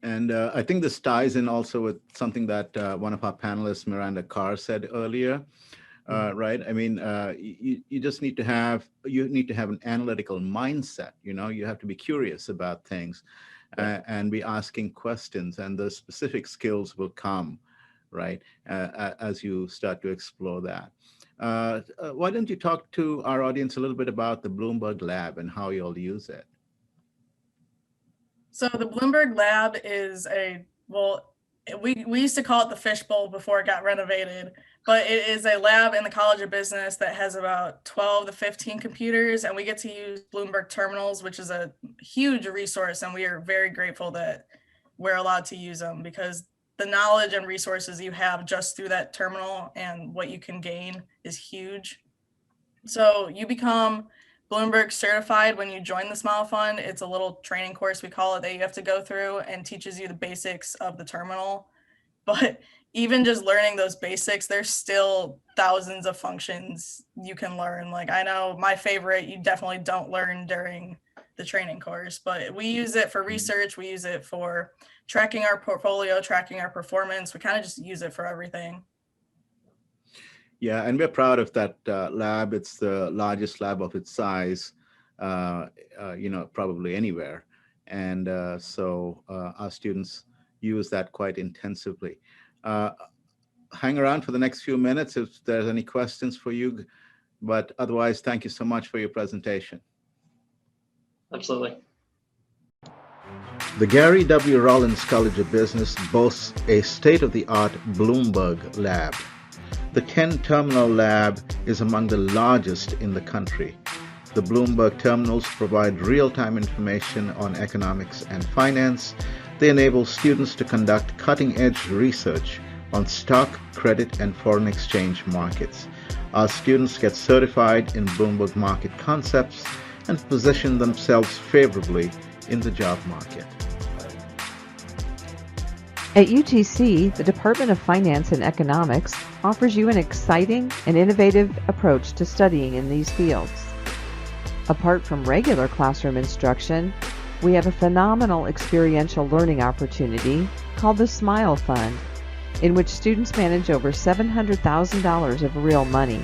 And I think this ties in also with something that one of our panelists, Miranda Carr, said earlier, right? I mean, you just need to have an analytical mindset. You have to be curious about things and be asking questions, and the specific skills will come, right, as you start to explore that. Why don't you talk to our audience a little bit about the Bloomberg Lab and how you all use it? So the Bloomberg Lab is we used to call it the Fishbowl before it got renovated, but it is a lab in the College of Business that has about 12 to 15 computers, and we get to use Bloomberg terminals, which is a huge resource, and we are very grateful that we're allowed to use them, because the knowledge and resources you have just through that terminal and what you can gain is huge. So you become Bloomberg certified when you join the Smile Fund. It's a little training course, we call it, that you have to go through and teaches you the basics of the terminal. But even just learning those basics, there's still thousands of functions you can learn. Like, I know my favorite, you definitely don't learn during the training course, but we use it for research. We use it for tracking our portfolio, tracking our performance. We kind of just use it for everything. Yeah, and we're proud of that lab. It's the largest lab of its size, probably anywhere. And so our students use that quite intensively. Hang around for the next few minutes if there's any questions for you. But otherwise, thank you so much for your presentation. Absolutely. The Gary W. Rollins College of Business boasts a state-of-the-art Bloomberg Lab. The 10-terminal lab is among the largest in the country. The Bloomberg terminals provide real-time information on economics and finance. They enable students to conduct cutting-edge research on stock, credit, and foreign exchange markets. Our students get certified in Bloomberg market concepts and position themselves favorably in the job market. At UTC, the Department of Finance and Economics offers you an exciting and innovative approach to studying in these fields. Apart from regular classroom instruction, we have a phenomenal experiential learning opportunity called the Smile Fund, in which students manage over $700,000 of real money.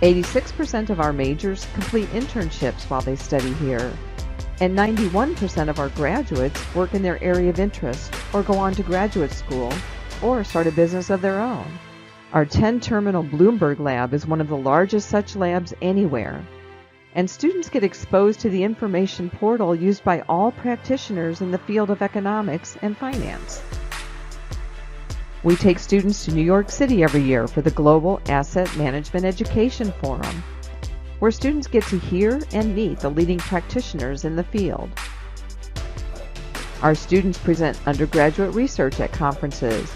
86% of our majors complete internships while they study here, and 91% of our graduates work in their area of interest or go on to graduate school or start a business of their own. Our 10-terminal Bloomberg Lab is one of the largest such labs anywhere, and students get exposed to the information portal used by all practitioners in the field of economics and finance. We take students to New York City every year for the Global Asset Management Education Forum, where students get to hear and meet the leading practitioners in the field. Our students present undergraduate research at conferences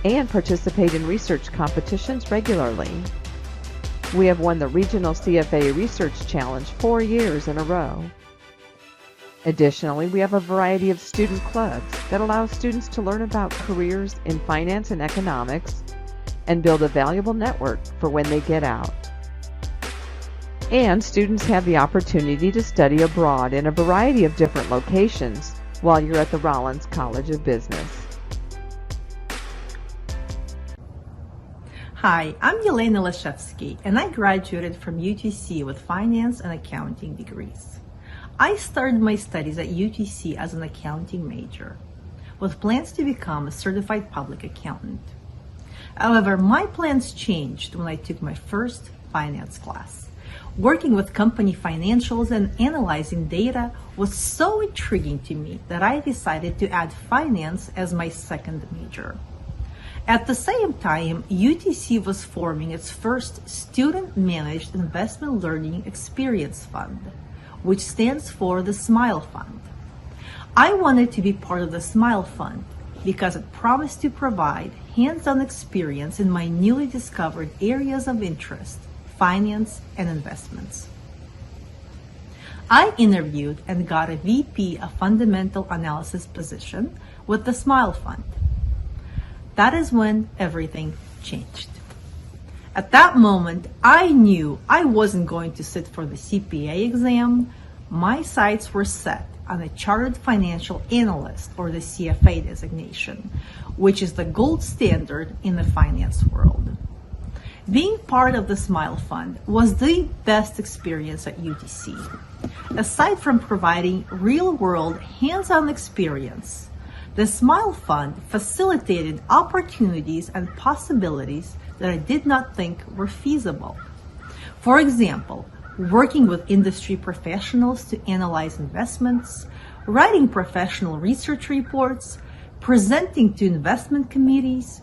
and participate in research competitions regularly. We have won the Regional CFA Research Challenge 4 years in a row. Additionally, we have a variety of student clubs that allow students to learn about careers in finance and economics and build a valuable network for when they get out. And students have the opportunity to study abroad in a variety of different locations while you're at the Rollins College of Business. Hi, I'm Yelena Lashevsky, and I graduated from UTC with finance and accounting degrees. I started my studies at UTC as an accounting major, with plans to become a certified public accountant. However, my plans changed when I took my first finance class. Working with company financials and analyzing data was so intriguing to me that I decided to add finance as my second major. At the same time, UTC was forming its first student-managed investment learning experience fund, which stands for the Smile Fund. I wanted to be part of the Smile Fund because it promised to provide hands-on experience in my newly discovered areas of interest, finance and investments. I interviewed and got a VP of Fundamental Analysis position with the Smile Fund. That is when everything changed. At that moment, I knew I wasn't going to sit for the CPA exam. My sights were set on a Chartered Financial Analyst, or the CFA designation, which is the gold standard in the finance world. Being part of the Smile Fund was the best experience at UTC. Aside from providing real-world, hands-on experience, the Smile Fund facilitated opportunities and possibilities that I did not think were feasible. For example, working with industry professionals to analyze investments, writing professional research reports, presenting to investment committees,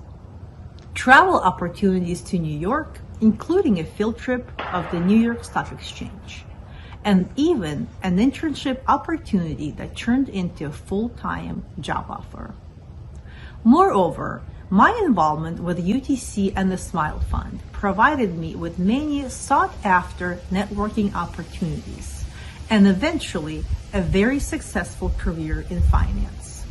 travel opportunities to New York, including a field trip of the New York Stock Exchange, and even an internship opportunity that turned into a full-time job offer. Moreover, my involvement with UTC and the Smile Fund provided me with many sought-after networking opportunities and eventually a very successful career in finance.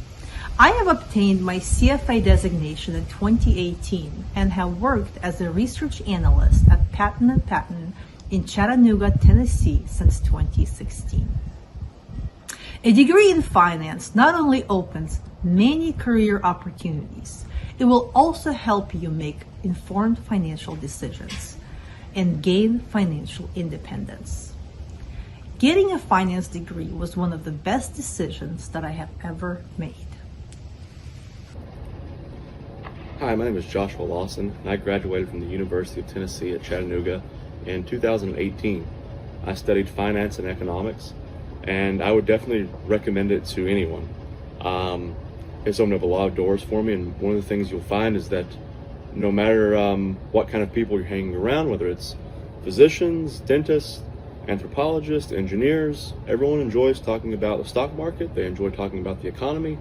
I have obtained my CFA designation in 2018 and have worked as a research analyst at Patton & Patton in Chattanooga, Tennessee since 2016. A degree in finance not only opens many career opportunities, it will also help you make informed financial decisions and gain financial independence. Getting a finance degree was one of the best decisions that I have ever made. Hi, my name is Joshua Lawson, and I graduated from the University of Tennessee at Chattanooga in 2018. I studied finance and economics, and I would definitely recommend it to anyone. It's opened up a lot of doors for me, and one of the things you'll find is that no matter what kind of people you're hanging around, whether it's physicians, dentists, anthropologists, engineers, everyone enjoys talking about the stock market, they enjoy talking about the economy,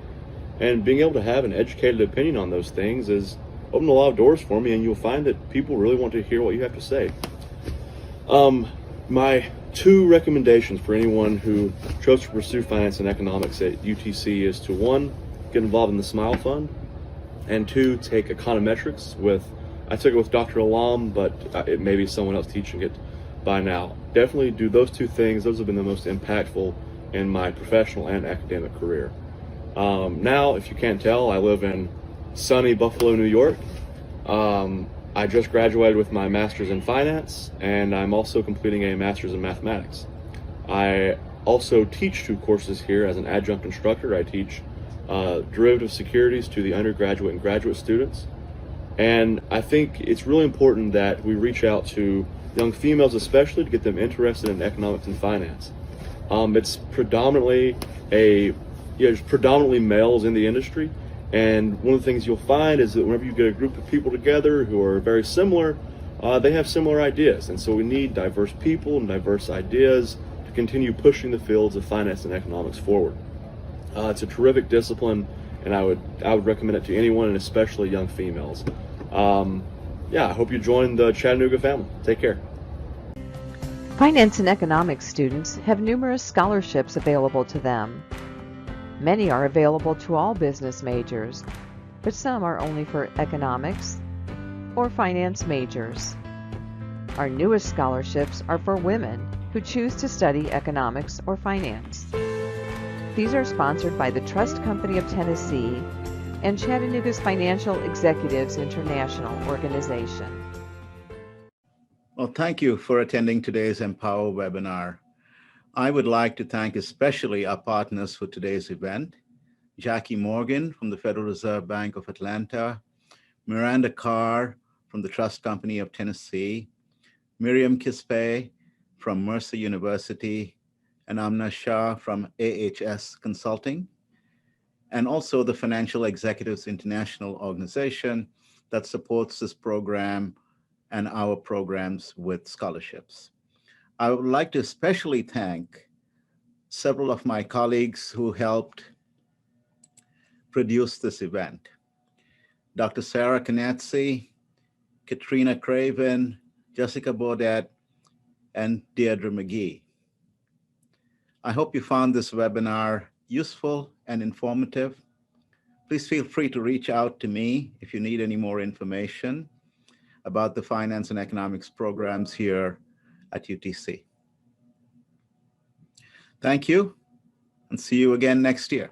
and being able to have an educated opinion on those things has opened a lot of doors for me, and you'll find that people really want to hear what you have to say. My two recommendations for anyone who chose to pursue finance and economics at UTC is to, one, get involved in the Smile Fund, and two, take econometrics I took it with Dr. Alam, but it may be someone else teaching it by now. Definitely do those two things. Those have been the most impactful in my professional and academic career. Now, if you can't tell, I live in sunny Buffalo, New York. I just graduated with my master's in finance, and I'm also completing a master's in mathematics. I also teach 2 courses here as an adjunct instructor. I teach derivative securities to the undergraduate and graduate students. And I think it's really important that we reach out to young females, especially, to get them interested in economics and finance. It's predominantly predominantly males in the industry. And one of the things you'll find is that whenever you get a group of people together who are very similar, they have similar ideas. And so we need diverse people and diverse ideas to continue pushing the fields of finance and economics forward. It's a terrific discipline, and I would recommend it to anyone, and especially young females. I hope you join the Chattanooga family. Take care. Finance and economics students have numerous scholarships available to them. Many are available to all business majors, but some are only for economics or finance majors. Our newest scholarships are for women who choose to study economics or finance. These are sponsored by the Trust Company of Tennessee and Chattanooga's Financial Executives International organization. Well, thank you for attending today's Empower webinar. I would like to thank especially our partners for today's event, Jackie Morgan from the Federal Reserve Bank of Atlanta, Miranda Carr from the Trust Company of Tennessee, Miriam Kispe from Mercer University, and Amna Shah from AHS Consulting, and also the Financial Executives International organization that supports this program and our programs with scholarships. I would like to especially thank several of my colleagues who helped produce this event. Dr. Sarah Canetzi, Katrina Craven, Jessica Baudet, and Deirdre McGee. I hope you found this webinar useful and informative. Please feel free to reach out to me if you need any more information about the finance and economics programs here at UTC. Thank you, and see you again next year.